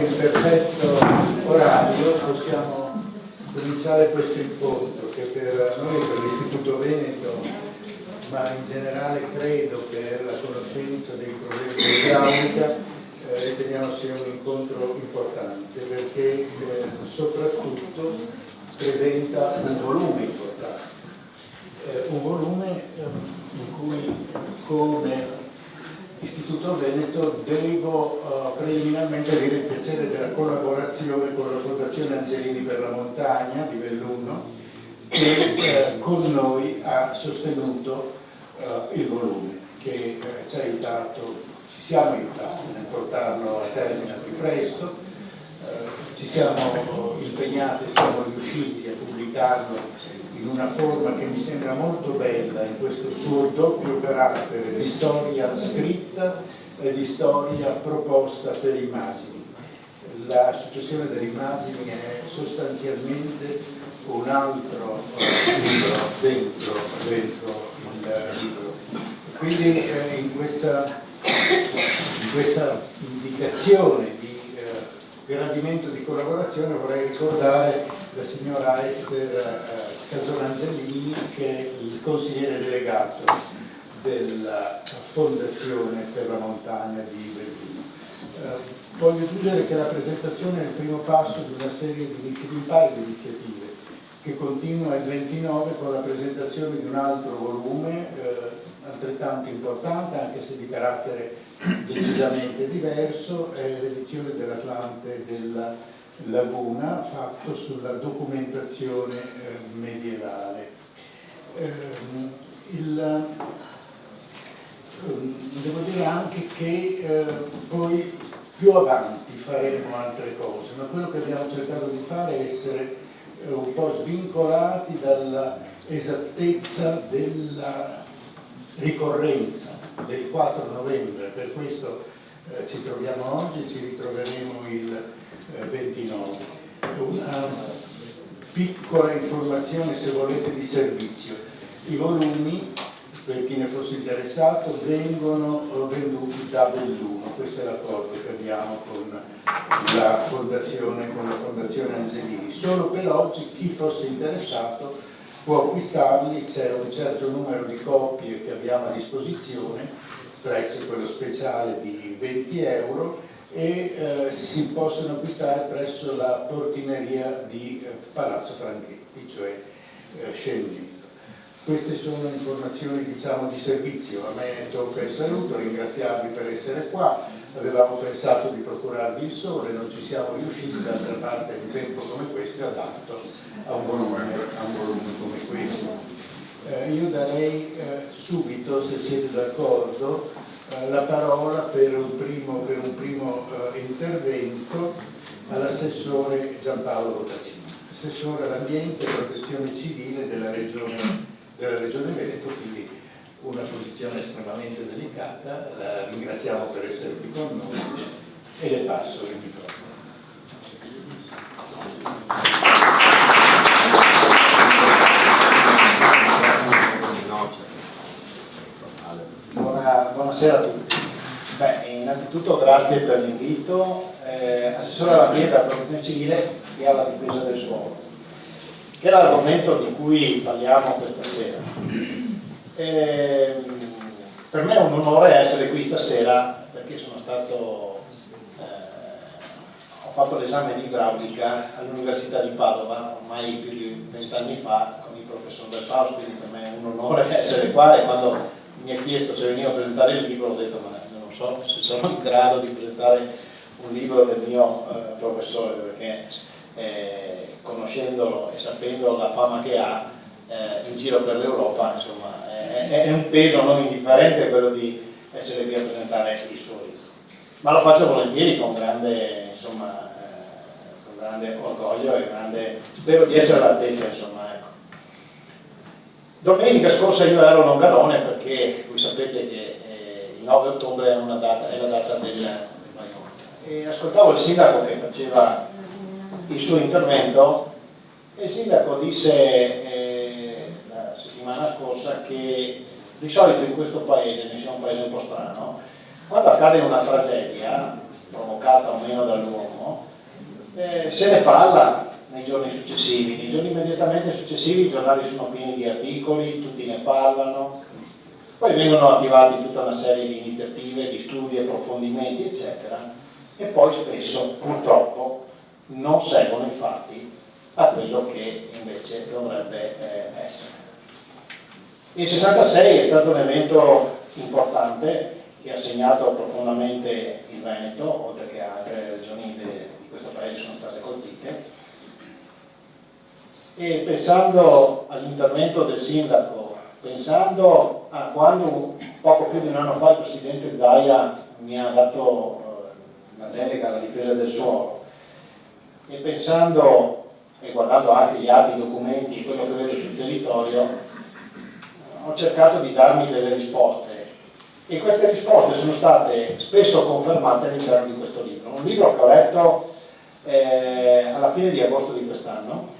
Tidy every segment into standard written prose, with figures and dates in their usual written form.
in perfetto orario possiamo cominciare questo incontro che per noi, per l'Istituto Veneto, ma in generale credo per la conoscenza dei problemi dell'idraulica, riteniamo sia un incontro importante perché soprattutto presenta un volume importante, un volume in cui come Istituto Veneto devo preliminarmente dire il piacere della collaborazione con la Fondazione Angelini per la Montagna di Belluno che con noi ha sostenuto il volume che ci ha aiutato, ci siamo aiutati nel portarlo a termine al più presto, ci siamo impegnati e siamo riusciti a pubblicarlo in una forma che mi sembra molto bella in questo suo doppio carattere di storia scritta e di storia proposta per immagini. La successione delle immagini è sostanzialmente un altro libro dentro il libro. Quindi in questa indicazione di gradimento di collaborazione vorrei ricordare la signora Esther Casolangelini, che è il consigliere delegato della Fondazione per la Montagna di Belluno. Voglio aggiungere che la presentazione è il primo passo di una serie di iniziative, un paio di iniziative, che continua il 29 con la presentazione di un altro volume altrettanto importante, anche se di carattere decisamente diverso, è l'edizione dell'Atlante della Laguna, fatto sulla documentazione medievale. Devo dire anche che poi più avanti faremo altre cose, ma quello che abbiamo cercato di fare è essere un po' svincolati dalla esattezza della ricorrenza del 4 novembre, per questo ci troviamo oggi e ci ritroveremo il 29. Una piccola informazione, se volete, di servizio. I volumi, per chi ne fosse interessato, vengono venduti da Belluno, questo è l'accordo che abbiamo con la Fondazione Angelini. Solo per oggi chi fosse interessato può acquistarli, c'è un certo numero di copie che abbiamo a disposizione, prezzo quello speciale di 20 euro, e si possono acquistare presso la portineria di Palazzo Franchetti, cioè Scendito. Queste sono informazioni, diciamo, di servizio. A me tocca il saluto, ringraziarvi per essere qua. Avevamo pensato di procurarvi il sole, non ci siamo riusciti, d'altra parte un tempo come questo è adatto a un volume come questo. Io darei subito, se siete d'accordo, la parola per un primo intervento all'assessore Giampaolo Bottacini, assessore all'ambiente e protezione civile della Regione Veneto, quindi una posizione estremamente delicata. La ringraziamo per essere qui con noi e le passo il microfono. Buonasera a tutti. Innanzitutto grazie per l'invito. Assessore all'ambiente, alla protezione civile e alla difesa del suolo, che è l'argomento di cui parliamo questa sera. Per me è un onore essere qui stasera perché ho fatto l'esame di idraulica all'Università di Padova ormai più di 20 anni fa con il professor Del Paus, quindi per me è un onore essere qua, e quando mi ha chiesto se venivo a presentare il libro ho detto ma non so se sono in grado di presentare un libro del mio professore, perché conoscendolo e sapendo la fama che ha in giro per l'Europa, insomma, è un peso non indifferente quello di essere qui a presentare il suo libro. Ma lo faccio volentieri con grande orgoglio e spero di essere all'altezza, insomma, ecco. Domenica scorsa io ero a Longarone perché voi sapete che il 9 ottobre è la data del Vajont, e ascoltavo il sindaco che faceva il suo intervento, e il sindaco disse la settimana scorsa che di solito in questo paese, ne sia un paese un po' strano, quando accade una tragedia provocata creata o meno dall'uomo, se ne parla nei giorni successivi. Nei giorni immediatamente successivi i giornali sono pieni di articoli, tutti ne parlano, poi vengono attivati tutta una serie di iniziative, di studi, approfondimenti, eccetera, e poi spesso, purtroppo, non seguono i fatti a quello che invece dovrebbe essere. Il 66 è stato un evento importante che ha segnato profondamente il Veneto, oltre che altre regioni di questo paese sono state colpite, e pensando all'intervento del sindaco, pensando a quando poco più di un anno fa il presidente Zaia mi ha dato la delega alla difesa del suolo, e pensando e guardando anche gli atti, i documenti, quello che vedo sul territorio, ho cercato di darmi delle risposte, e queste risposte sono state spesso confermate all'interno di questo libro. Un libro che ho letto alla fine di agosto di quest'anno.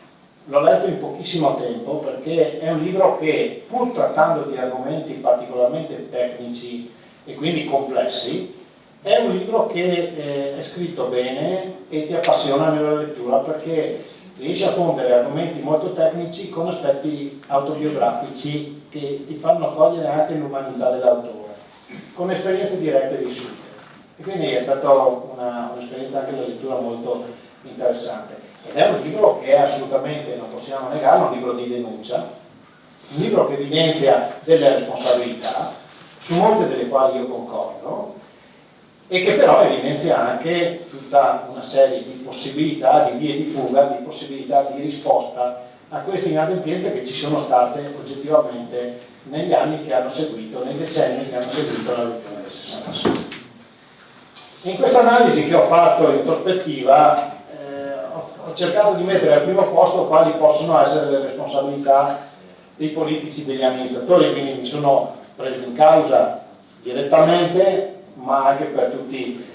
L'ho letto in pochissimo tempo perché è un libro che, pur trattando di argomenti particolarmente tecnici e quindi complessi, è un libro che è scritto bene e ti appassiona nella lettura, perché riesce a fondere argomenti molto tecnici con aspetti autobiografici che ti fanno cogliere anche l'umanità dell'autore, con esperienze dirette vissute. E quindi è stata un'esperienza anche di lettura molto interessante. Ed è un libro che assolutamente, non possiamo negarlo, un libro di denuncia, un libro che evidenzia delle responsabilità, su molte delle quali io concordo, e che però evidenzia anche tutta una serie di possibilità, di vie di fuga, di possibilità di risposta a queste inadempienze che ci sono state oggettivamente negli anni che hanno seguito, nei decenni che hanno seguito la riunione del 66. In questa analisi che ho fatto in prospettiva ho cercato di mettere al primo posto quali possono essere le responsabilità dei politici, degli amministratori, quindi mi sono preso in causa direttamente, ma anche per tutti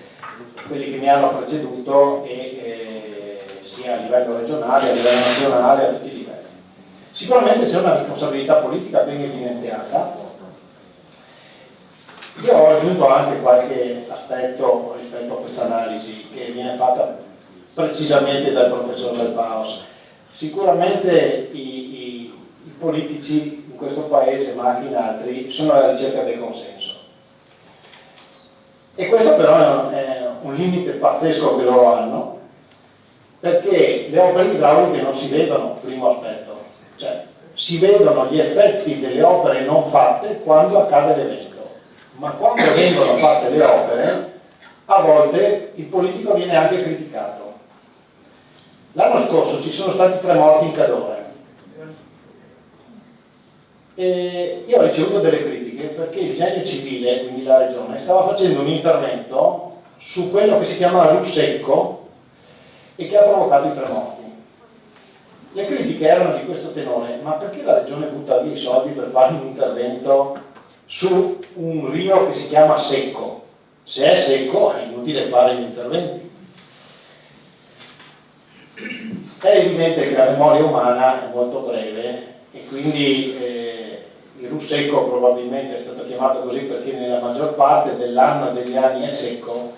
quelli che mi hanno preceduto, sia a livello regionale, a livello nazionale, a tutti i livelli. Sicuramente c'è una responsabilità politica ben evidenziata. Io ho aggiunto anche qualche aspetto rispetto a questa analisi che viene fatta precisamente dal professor Del Paos. Sicuramente i politici in questo paese, ma anche in altri, sono alla ricerca del consenso. E questo però è un limite pazzesco che loro hanno, perché le opere idrauliche non si vedono, primo aspetto, cioè si vedono gli effetti delle opere non fatte quando accade l'evento, ma quando vengono fatte le opere a volte il politico viene anche criticato. L'anno scorso ci sono stati 3 morti in Cadore e io ho ricevuto delle critiche perché il genio civile, quindi la regione, stava facendo un intervento su quello che si chiama Russecco e che ha provocato i 3 morti. Le critiche erano di questo tenore: ma perché la regione butta via i soldi per fare un intervento su un rio che si chiama Secco? Se è secco è inutile fare gli interventi. È evidente che la memoria umana è molto breve e quindi il Russecco probabilmente è stato chiamato così perché nella maggior parte dell'anno e degli anni è secco,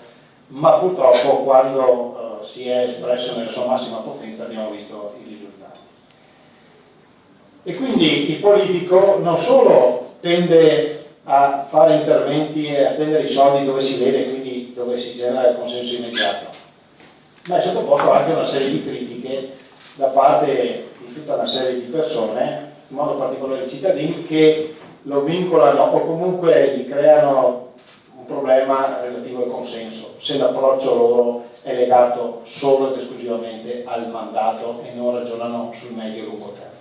ma purtroppo quando si è espresso nella sua massima potenza abbiamo visto i risultati. E quindi il politico non solo tende a fare interventi e a spendere i soldi dove si vede, quindi dove si genera il consenso immediato, ma è sottoposto anche a una serie di critiche da parte di tutta una serie di persone, in modo particolare i cittadini, che lo vincolano o comunque gli creano un problema relativo al consenso, se l'approccio loro è legato solo ed esclusivamente al mandato e non ragionano sul medio e lungo termine.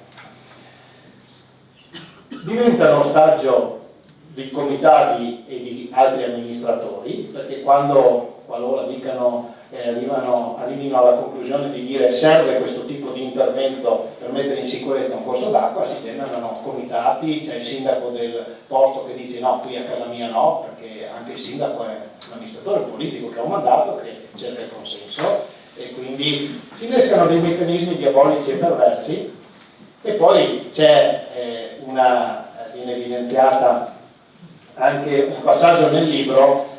Diventano ostaggio di comitati e di altri amministratori, perché qualora dicano arrivino alla conclusione di dire serve questo tipo di intervento per mettere in sicurezza un corso d'acqua, si generano comitati, c'è il sindaco del posto che dice no, qui a casa mia no, perché anche il sindaco è un amministratore politico che ha un mandato, che cerca il consenso, e quindi si innescano dei meccanismi diabolici e perversi. E poi viene evidenziata anche un passaggio nel libro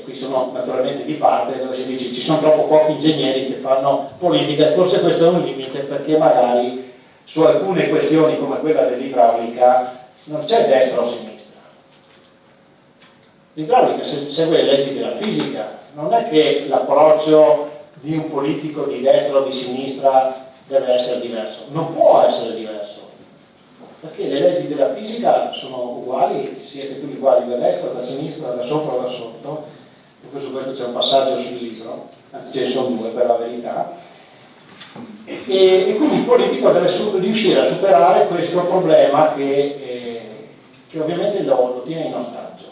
qui sono naturalmente di parte, dove si dice ci sono troppo pochi ingegneri che fanno politica, e forse questo è un limite, perché magari su alcune questioni come quella dell'idraulica non c'è destra o sinistra. L'idraulica segue le leggi della fisica, non è che l'approccio di un politico di destra o di sinistra deve essere diverso, non può essere diverso, perché le leggi della fisica sono uguali, siete tutti uguali da destra, da sinistra, da sopra o da sotto. Su questo c'è un passaggio sul libro, anzi ce ne sono due per la verità, e quindi il politico deve riuscire a superare questo problema che ovviamente lo tiene in ostaggio.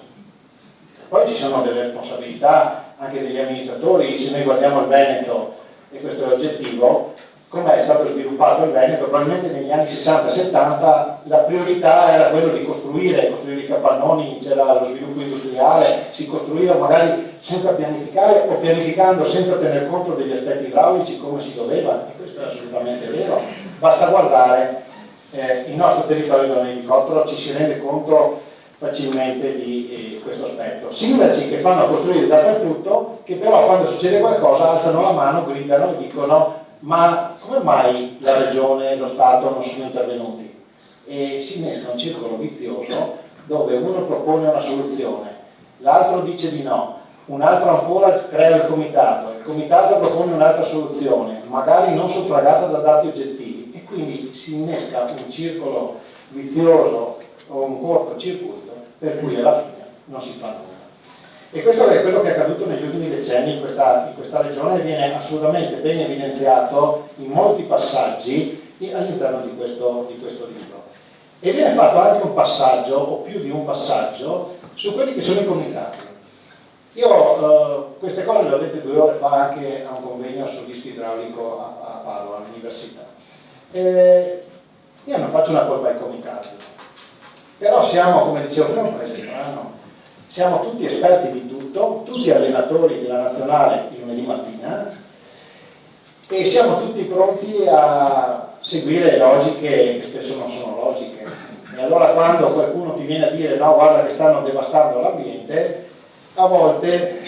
Poi ci sono delle responsabilità anche degli amministratori. Se noi guardiamo il Veneto, e questo è oggettivo, come è stato sviluppato il Veneto, probabilmente negli anni 60-70 la priorità era quello di costruire i capannoni, c'era lo sviluppo industriale, si costruiva magari senza pianificare o pianificando senza tener conto degli aspetti idraulici come si doveva, e questo è assolutamente vero. Basta guardare il nostro territorio da un elicottero, ci si rende conto facilmente di questo aspetto. Sindaci che fanno costruire dappertutto, che però quando succede qualcosa alzano la mano, gridano e dicono: ma come mai la regione e lo Stato non sono intervenuti? E si innesca un circolo vizioso dove uno propone una soluzione, l'altro dice di no, un altro ancora crea il comitato propone un'altra soluzione, magari non suffragata da dati oggettivi, e quindi si innesca un circolo vizioso o un cortocircuito per cui alla fine non si fa nulla. E questo è quello che è accaduto negli ultimi decenni in questa regione, e viene assolutamente ben evidenziato in molti passaggi all'interno di questo libro. E viene fatto anche un passaggio, o più di un passaggio, su quelli che sono i comitati. Io queste cose le ho dette 2 ore fa anche a un convegno sul rischio idraulico a Padova, all'università. Io non faccio una colpa ai comitati, però siamo, come dicevo prima, un paese strano. Siamo tutti esperti di tutto, tutti allenatori della nazionale il lunedì mattina, e siamo tutti pronti a seguire logiche che spesso non sono logiche. E allora quando qualcuno ti viene a dire no, guarda che stanno devastando l'ambiente, a volte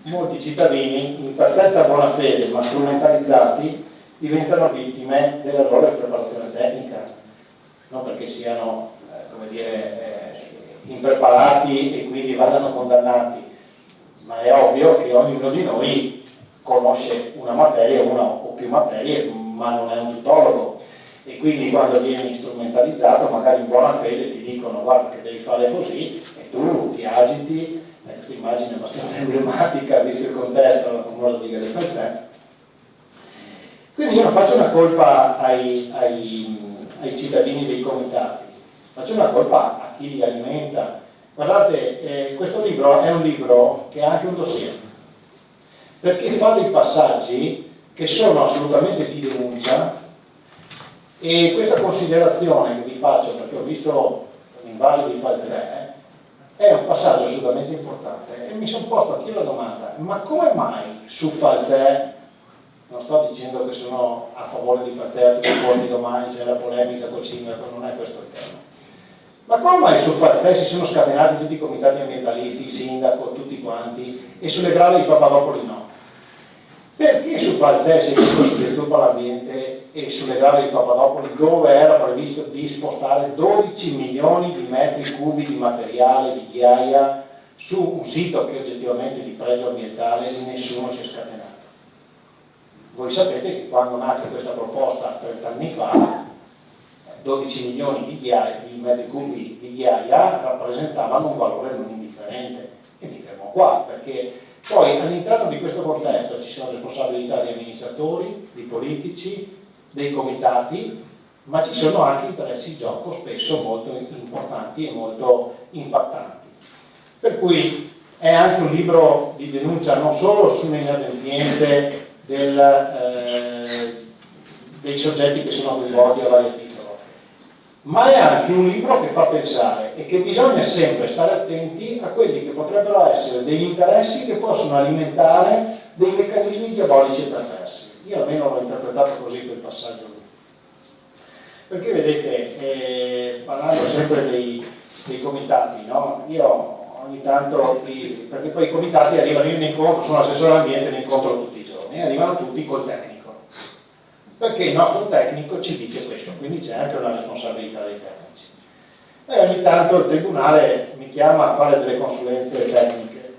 molti cittadini in perfetta buona fede ma strumentalizzati diventano vittime della loro preparazione tecnica, non perché siano impreparati e quindi vadano condannati, ma è ovvio che ognuno di noi conosce una materia, una o più materie, ma non è un tutologo, e quindi quando vieni strumentalizzato magari in buona fede ti dicono guarda che devi fare così e tu ti agiti. Questa immagine è abbastanza emblematica visto il contesto, la famosa diga del Falzè. Quindi io non faccio una colpa ai cittadini dei comitati, faccio una colpa a chi li alimenta. Guardate, questo libro è un libro che ha anche un dossier, perché fa dei passaggi che sono assolutamente di denuncia, e questa considerazione che vi faccio, perché ho visto l'invaso di Falzè, è un passaggio assolutamente importante, e mi sono posto anch'io la domanda: ma come mai su Falzè, non sto dicendo che sono a favore di Falzè a tutti i costi, domani c'è la polemica col sindaco, non è questo il tema, ma come mai su Falzè si sono scatenati tutti i comitati ambientalisti, il sindaco, tutti quanti, e sulle grave di Papadopoli no? Perché su Falzè si è chiuso sul sviluppo all'ambiente e sulle grave di Papadopoli, dove era previsto di spostare 12 milioni di metri cubi di materiale, di ghiaia, su un sito che oggettivamente di pregio ambientale, nessuno si è scatenato? Voi sapete che quando nacque questa proposta 30 anni fa, 12 milioni di metri cubi di ghiaia rappresentavano un valore non indifferente, e mi fermo qua, perché poi all'interno di questo contesto ci sono responsabilità di amministratori, di politici, dei comitati, ma ci sono anche interessi in gioco spesso molto importanti e molto impattanti. Per cui è anche un libro di denuncia non solo sulle inadempienze dei soggetti che sono coinvolti a vario titolo, ma è anche un libro che fa pensare, e che bisogna sempre stare attenti a quelli che potrebbero essere degli interessi che possono alimentare dei meccanismi diabolici e perversi. Io almeno l'ho interpretato così quel passaggio lì. Perché vedete, parlando sempre dei comitati, no? Io ogni tanto, perché poi i comitati arrivano in incontro, sono assessore all'ambiente, ne incontro tutti i giorni, e arrivano tutti col tecnico, perché il nostro tecnico ci dice questo, quindi c'è anche una responsabilità dei tecnici. E ogni tanto il tribunale mi chiama a fare delle consulenze tecniche,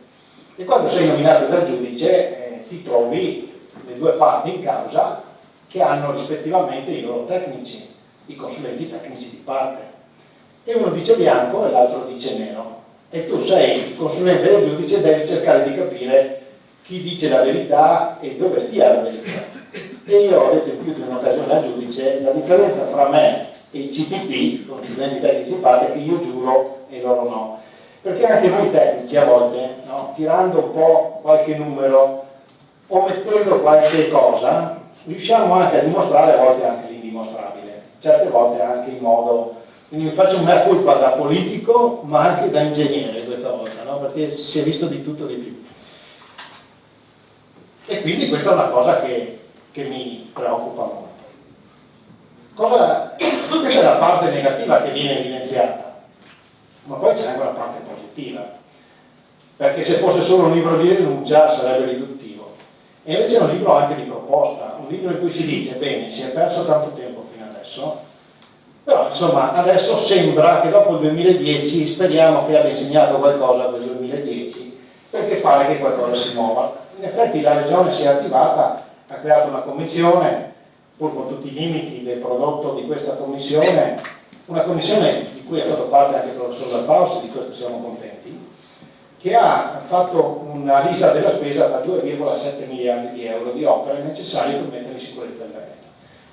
e quando sei nominato dal giudice ti trovi le due parti in causa che hanno rispettivamente i loro tecnici, i consulenti tecnici di parte, e uno dice bianco e l'altro dice nero, e tu sei il consulente del giudice, devi cercare di capire chi dice la verità e dove stia la verità. E io ho detto in più di un'occasione al giudice, la differenza fra me e i CTP, consulenti tecnici di parte, è che io giuro e loro no, perché anche noi tecnici a volte, no, tirando un po' qualche numero o mettendo qualche cosa, riusciamo anche a dimostrare a volte anche l'indimostrabile, certe volte anche in modo, quindi mi faccio un mea culpa da politico ma anche da ingegnere questa volta, no? Perché si è visto di tutto di più, e quindi questa è una cosa che mi preoccupa molto. Questa è la parte negativa che viene evidenziata, ma poi c'è anche una parte positiva, perché se fosse solo un libro di denuncia sarebbe riduttivo, e invece è un libro anche di proposta, un libro in cui si dice bene, si è perso tanto tempo fino adesso, però insomma adesso sembra che dopo il 2010 speriamo che abbia insegnato qualcosa quel 2010, perché pare che qualcosa si muova. In effetti la Regione si è attivata, ha creato una commissione, pur con tutti i limiti del prodotto di questa commissione, una commissione di cui ha fatto parte anche il professor Dal Paus, di questo siamo contenti, che ha fatto una lista della spesa da 2,7 miliardi di euro di opere necessarie per mettere in sicurezza il Veneto.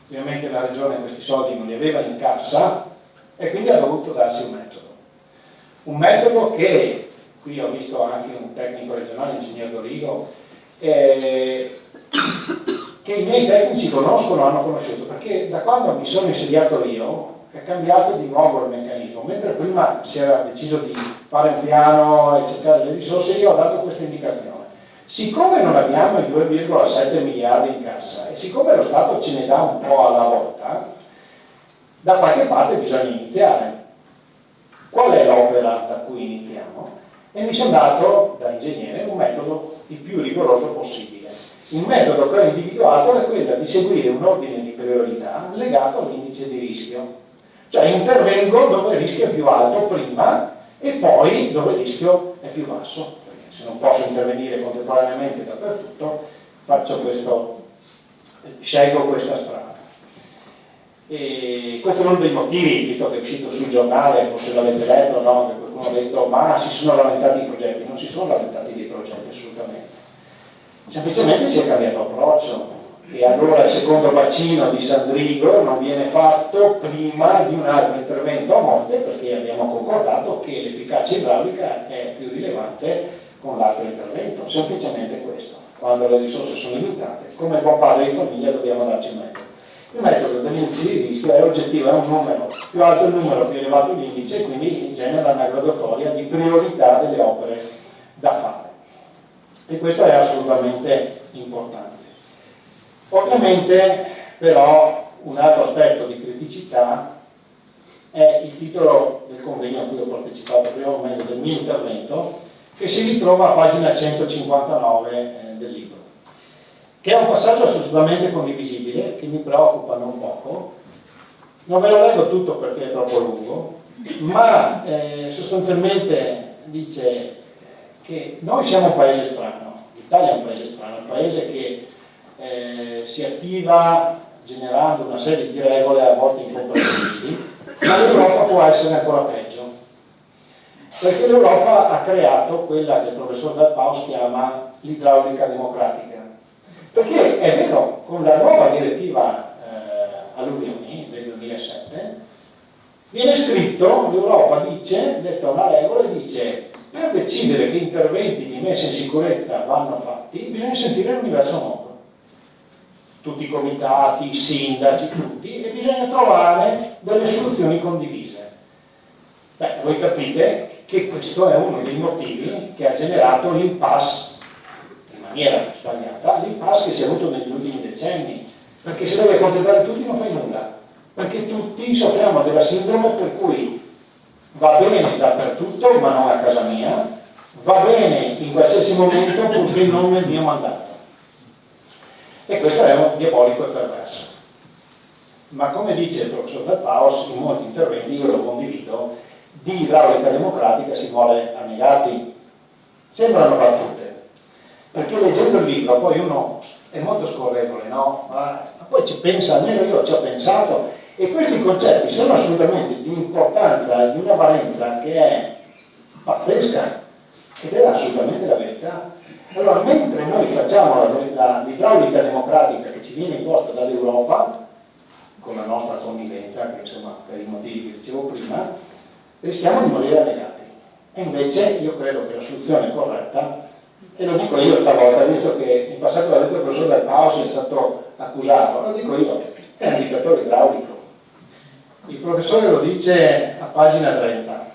Ovviamente la Regione questi soldi non li aveva in cassa e quindi ha dovuto darsi un metodo che, qui ho visto anche un tecnico regionale, l'ingegner Dorigo, che i miei tecnici conoscono, hanno conosciuto, perché da quando mi sono insediato io è cambiato di nuovo il meccanismo. Mentre prima si era deciso di fare un piano e cercare le risorse, io ho dato questa indicazione: siccome non abbiamo i 2,7 miliardi in cassa e siccome lo Stato ce ne dà un po' alla volta, da qualche parte bisogna iniziare. Qual è l'opera da cui iniziamo? E mi sono dato da ingegnere un metodo il più rigoroso possibile. Il metodo che ho individuato è quello di seguire un ordine di priorità legato all'indice di rischio, cioè intervengo dove il rischio è più alto prima e poi dove il rischio è più basso, perché se non posso intervenire contemporaneamente dappertutto scelgo questa strada. E questo è uno dei motivi, visto che è uscito sul giornale, forse l'avete letto, no? Che qualcuno ha detto ma si sono lamentati i progetti. Non si sono lamentati dei progetti, assolutamente, semplicemente si è cambiato approccio, e allora il secondo bacino di Sandrigo non viene fatto prima di un altro intervento a monte, perché abbiamo concordato che l'efficacia idraulica è più rilevante con l'altro intervento, semplicemente questo. Quando le risorse sono limitate, come buon padre di famiglia dobbiamo darci un metodo. Il metodo dell'indice di rischio è oggettivo, è un numero, più alto il numero più elevato l'indice, e quindi genera una graduatoria di priorità delle opere da fare, e questo è assolutamente importante. Ovviamente però un altro aspetto di criticità è il titolo del convegno a cui ho partecipato al primo momento del mio intervento, che si ritrova a pagina 159 del libro, che è un passaggio assolutamente condivisibile, che mi preoccupa non poco. Non ve lo leggo tutto perché è troppo lungo, ma sostanzialmente dice che noi siamo un paese strano, l'Italia è un paese strano, un paese che si attiva generando una serie di regole a volte incomprensibili, ma l'Europa può essere ancora peggio, perché l'Europa ha creato quella che il professor Dal Paus chiama l'idraulica democratica. Perché è vero, con la nuova direttiva alluvioni del 2007 viene scritto, l'Europa dice, detta una regola, e dice: per decidere che interventi di messa in sicurezza vanno fatti bisogna sentire l'universo mondo, tutti i comitati, i sindaci, tutti, e bisogna trovare delle soluzioni condivise. Beh, voi capite che questo è uno dei motivi che ha generato l'impasse, in maniera sbagliata, l'impasse che si è avuto negli ultimi decenni, perché se devi accontentare tutti non fai nulla, perché tutti soffriamo della sindrome per cui va bene dappertutto ma non a casa mia, va bene in qualsiasi momento purché non nel mio mandato. E questo è un diabolico e perverso. Ma come dice il professor Del Paos, in molti interventi, io lo condivido, di idraulica democratica si vuole annegati. Sembrano battute, perché leggendo il libro poi uno è molto scorrevole, no? Ma poi ci pensa, almeno io ci ho pensato, e questi concetti sono assolutamente di importanza e di una valenza che è pazzesca, ed è assolutamente la verità. Allora, mentre noi facciamo l'idraulica democratica che ci viene imposta dall'Europa, con la nostra connivenza, che insomma per i motivi che dicevo prima, rischiamo di morire annegati. E invece io credo che la soluzione corretta, e lo dico io stavolta, visto che in passato l'ha detto il professor Del Paos, è stato accusato, lo dico io, è un dittatore idraulico. Il professore lo dice a pagina 30.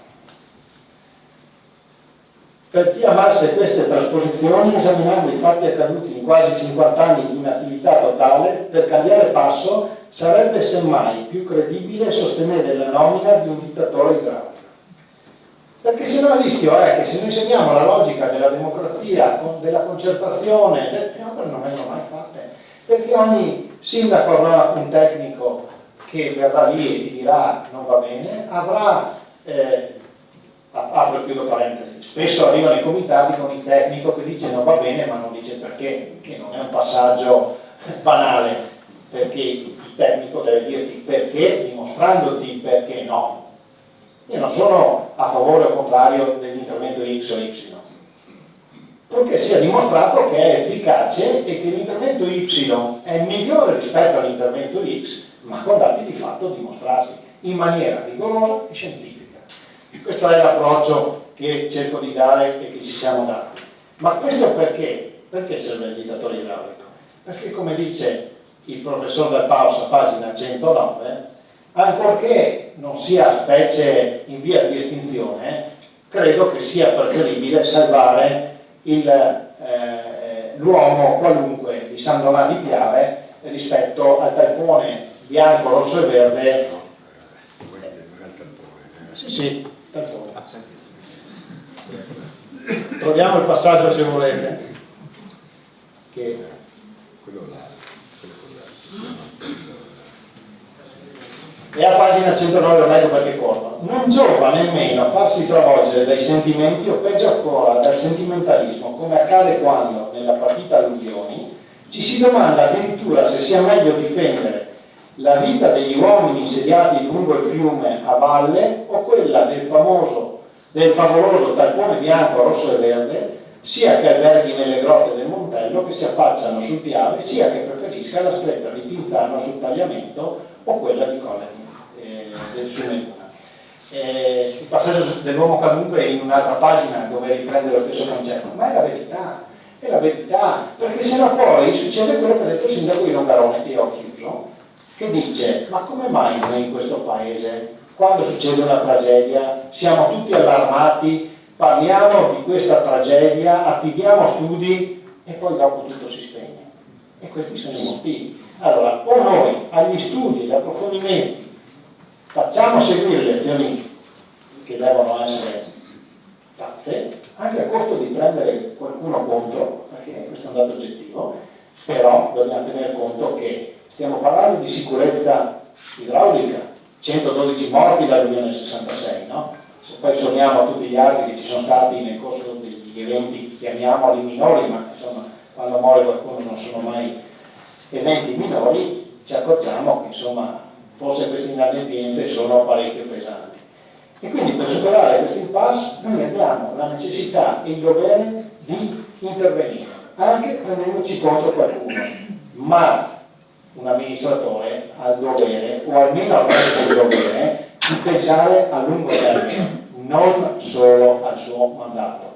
Per chi amasse queste trasposizioni, esaminando i fatti accaduti in quasi 50 anni di inattività totale, per cambiare passo sarebbe semmai più credibile sostenere la nomina di un dittatore idraulico. Perché se no il rischio è che se noi seguiamo la logica della democrazia, della concertazione, le opere non vengono mai fatte, perché ogni sindaco avrà un tecnico che verrà lì e ti dirà non va bene, avrà, apro e chiudo parentesi, spesso arrivano i comitati con il tecnico che dice non va bene ma non dice perché, che non è un passaggio banale, perché il tecnico deve dirti perché, dimostrandoti perché no. Io non sono a favore o contrario dell'intervento X o Y, purché sia dimostrato che è efficace e che l'intervento Y è migliore rispetto all'intervento X, ma con dati di fatto dimostrati, in maniera rigorosa e scientifica. Questo è l'approccio che cerco di dare e che ci siamo dati. Ma questo perché? Perché serve il dittatore idraulico? Perché come dice il professor Del Paos a pagina 109, ancorché non sia specie in via di estinzione, credo che sia preferibile salvare l'uomo qualunque di San Donà di Piave rispetto al talpone bianco, rosso e verde. Sì, talpone. Troviamo il passaggio se volete. Che... E a pagina 109 lo leggo perché corto. Non giova nemmeno farsi travolgere dai sentimenti o peggio ancora dal sentimentalismo, come accade quando nella partita alluvioni ci si domanda addirittura se sia meglio difendere la vita degli uomini insediati lungo il fiume a valle o quella del favoloso talpone bianco, rosso e verde, sia che alberghi nelle grotte del Montello che si affacciano sul Piave, sia che preferisca la stretta di Pinzano sul Tagliamento o quella di Colle del Sumeguna. Il passaggio dell'uomo qualunque è in un'altra pagina dove riprende lo stesso concetto, ma è la verità, perché sennò poi succede quello che ha detto il sindaco di Longarone, e ho chiuso, che dice, ma come mai noi in questo paese, quando succede una tragedia, siamo tutti allarmati, parliamo di questa tragedia, attiviamo studi e poi dopo tutto si spegne? E questi sono i motivi. Allora, o noi agli studi, agli approfondimenti, facciamo seguire le azioni che devono essere fatte, anche a costo di prendere qualcuno contro, perché questo è un dato oggettivo, però dobbiamo tenere conto che stiamo parlando di sicurezza idraulica, 112 morti dall'alluvione del 66, no? Se poi sommiamo tutti gli altri che ci sono stati nel corso degli eventi, chiamiamoli minori, ma insomma quando muore qualcuno non sono mai eventi minori, ci accorgiamo che insomma forse queste inadempienze sono parecchio pesanti. E quindi per superare questo impasse noi abbiamo la necessità e il dovere di intervenire, anche prendendoci contro qualcuno, ma un amministratore ha il dovere, o almeno avrebbe il dovere, di pensare a lungo termine, non solo al suo mandato.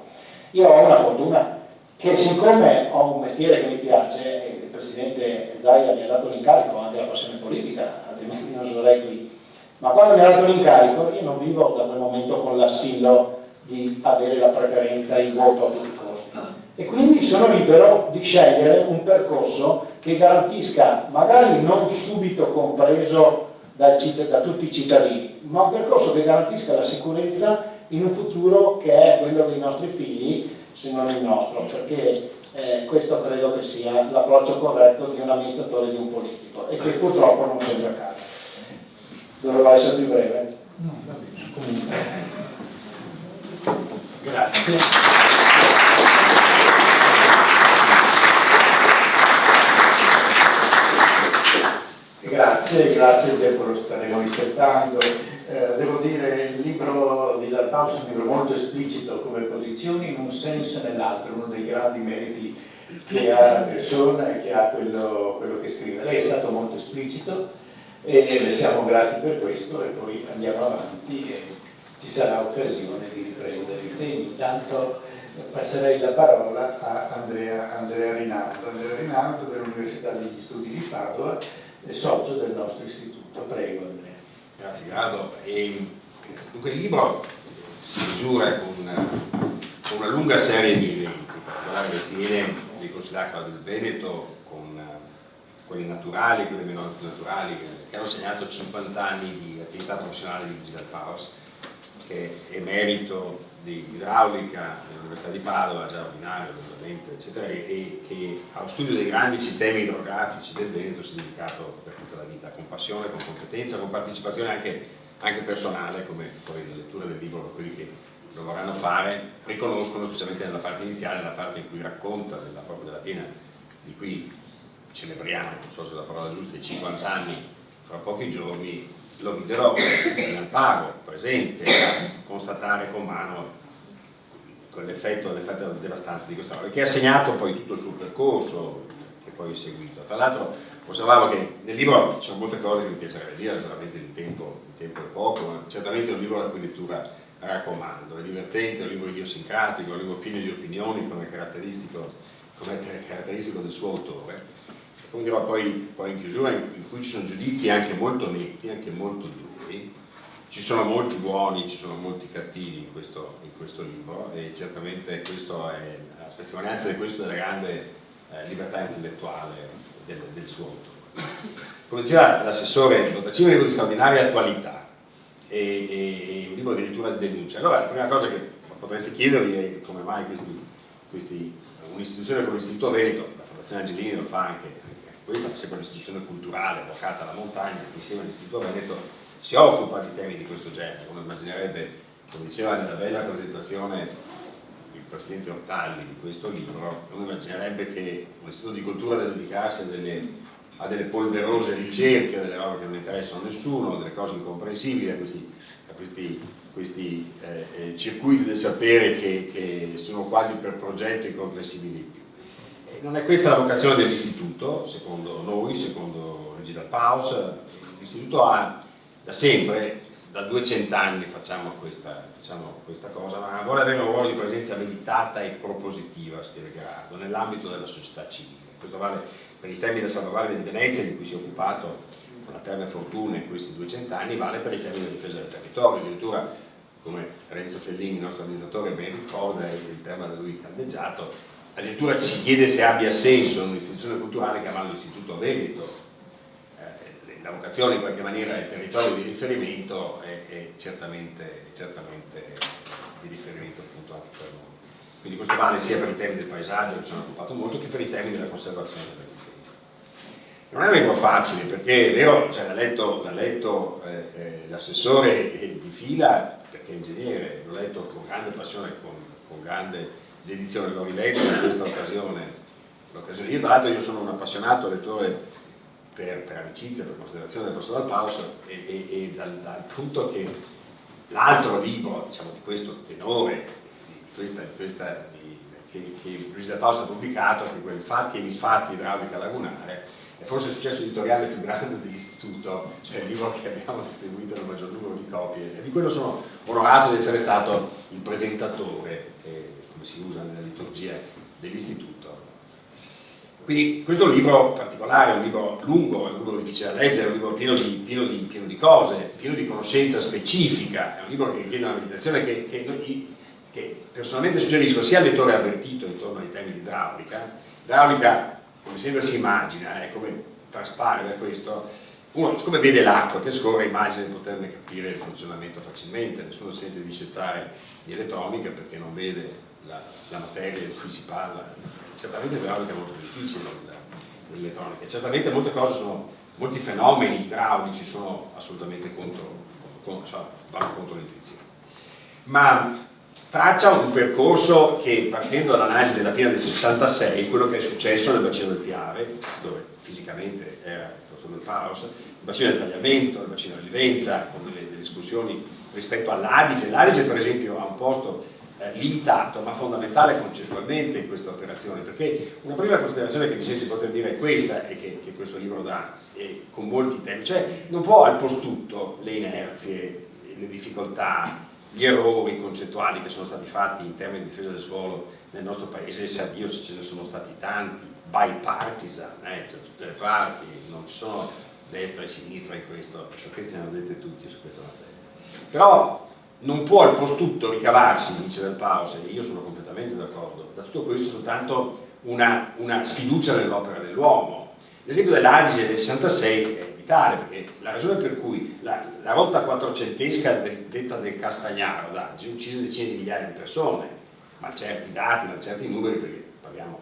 Io ho una fortuna che siccome ho un mestiere che mi piace, e il Presidente Zaia mi ha dato l'incarico, anche la passione politica, altrimenti non sarei qui, ma quando mi ha dato l'incarico io non vivo da quel momento con l'assillo di avere la preferenza, il voto a tutti i costi. E quindi sono libero di scegliere un percorso che garantisca, magari non subito compreso da tutti i cittadini, ma un percorso che garantisca la sicurezza in un futuro che è quello dei nostri figli, se non il nostro, perché questo credo che sia l'approccio corretto di un amministratore e di un politico, e che purtroppo non sempre accade. Dovrò essere più breve? No, va bene, comunque. Grazie. Grazie, il tempo lo staremo rispettando. Devo dire, il libro di Dal Paus è un libro molto esplicito come posizioni in un senso e nell'altro, uno dei grandi meriti che ha la persona e che ha quello che scrive. Lei è stato molto esplicito e le siamo grati per questo, e poi andiamo avanti e ci sarà occasione di riprendere i temi. Intanto passerei la parola a Andrea Rinaldo dell'Università degli Studi di Padova, socio del nostro istituto. Prego, Andrea. Grazie Gerardo. Dunque il libro si misura con una lunga serie di eventi, in particolare le piene dei corsi d'acqua del Veneto, con quelli naturali e quelli meno naturali, che hanno segnato 50 anni di attività professionale di Luigi Dal Paus, che è merito di idraulica dell'Università di Padova, già ordinario, ovviamente, eccetera, e che allo studio dei grandi sistemi idrografici del Veneto si è dedicato per tutta la vita, con passione, con competenza, con partecipazione anche personale, come poi la lettura del libro, quelli che lo vorranno fare, riconoscono, specialmente nella parte iniziale, nella parte in cui racconta proprio della piena, di cui celebriamo, non so se è la parola giusta, i 50 anni fra pochi giorni. Lo videro in Alpago, presente, a constatare con mano l'effetto devastante di questa roba, che ha segnato poi tutto il suo percorso, che poi è seguito. Tra l'altro osservavo che nel libro ci sono molte cose che mi piacerebbe dire, naturalmente il tempo è poco, ma certamente è un libro la cui lettura raccomando. È divertente, è un libro idiosincratico, è un libro pieno di opinioni, come è caratteristico del suo autore. Come dirò poi in chiusura, in cui ci sono giudizi anche molto netti, anche molto duri. Ci sono molti buoni, ci sono molti cattivi in questo libro, e certamente questo è la testimonianza di questo della grande libertà intellettuale del suo autore. Come diceva l'assessore Bottacino, è un libro di straordinaria attualità e un libro addirittura di denuncia. Allora la prima cosa che potreste chiedervi è come mai un'istituzione come l'Istituto Veneto, la Fondazione Angelini lo fa anche questa, è sempre un'istituzione culturale vocata alla montagna, insieme all'Istituto Veneto si occupa di temi di questo genere. Uno immaginerebbe, come diceva nella bella presentazione il presidente Ortalli di questo libro, uno immaginerebbe che un istituto di cultura deve dedicarsi a delle polverose ricerche, a delle robe che non interessano a nessuno, a delle cose incomprensibili, a questi circuiti del sapere che sono quasi per progetto incomprensibili. Non è questa la vocazione dell'istituto, secondo noi, secondo Luigi Dal Paus. L'istituto ha da sempre, da 200 anni facciamo questa cosa, ma vuole avere un ruolo di presenza meditata e propositiva, scrive Gerardo, nell'ambito della società civile. Questo vale per i temi della salvaguardia di Venezia, di cui si è occupato con la Terme Fortuna in questi 200 anni, vale per i temi della difesa del territorio. Addirittura, come Renzo Fellini, il nostro amministratore, ben ricorda, il tema da lui caldeggiato, addirittura ci chiede se abbia senso un'istituzione culturale chiamarlo Istituto Veneto. La vocazione in qualche maniera del territorio di riferimento è certamente di riferimento appunto anche per noi. Quindi questo vale sia per i temi del paesaggio, che sono occupato molto, che per i temi della conservazione e della difesa. Non è un libro facile, perché è vero, cioè, l'ha letto l'assessore di fila, perché è ingegnere, l'ho letto con grande passione, con grande dedizione, l'ho riletto in questa occasione. Io tra l'altro sono un appassionato lettore per amicizia, per considerazione del professor Dal Paus, e dal punto che l'altro libro, diciamo, di questo tenore, che Luigi Dal Paus ha pubblicato, che è quel Fatti e misfatti idraulica lagunare, è forse il successo editoriale più grande dell'istituto, cioè il libro che abbiamo distribuito nel maggior numero di copie, e di quello sono onorato di essere stato il presentatore, come si usa nella liturgia dell'istituto. Quindi questo è un libro particolare, è un libro lungo, è un libro difficile da leggere, è un libro pieno di cose, pieno di conoscenza specifica, è un libro che richiede una meditazione che personalmente suggerisco sia al lettore avvertito intorno ai temi di idraulica. L'idraulica, come sempre si immagina, come traspare da questo, uno, siccome vede l'acqua che scorre, immagina di poterne capire il funzionamento facilmente, nessuno sente di settare di elettronica perché non vede la materia di cui si parla. Certamente l'idraulica è molto difficile dell'elettronica, certamente molte cose molti fenomeni idraulici sono assolutamente vanno contro l'intuizione. Ma traccia un percorso che, partendo dall'analisi della piena del 66, quello che è successo nel bacino del Piave, dove fisicamente era il professor del Paus, il bacino del Tagliamento, il bacino dell'Ivenza, con delle escursioni rispetto all'Adige. L'Adige, per esempio, ha un posto limitato ma fondamentale concettualmente in questa operazione, perché una prima considerazione che mi sento di poter dire è questa, e che questo libro dà, con molti temi, cioè non può al post tutto le inerzie, le difficoltà, gli errori concettuali che sono stati fatti in termini di difesa del suolo nel nostro paese, e sa Dio se ce ne sono stati tanti, bipartisan, da tutte le parti, non ci sono destra e sinistra in questo, sciocchezze ne hanno dette tutti su questa materia. Però non può al post tutto ricavarsi, dice Del Paus, e io sono completamente d'accordo, da tutto questo soltanto una sfiducia nell'opera dell'uomo. L'esempio dell'Adige del 66 è vitale, perché la ragione per cui la rotta quattrocentesca detta del Castagnaro d'Adige uccise decine di migliaia di persone, ma certi dati, ma certi numeri, perché parliamo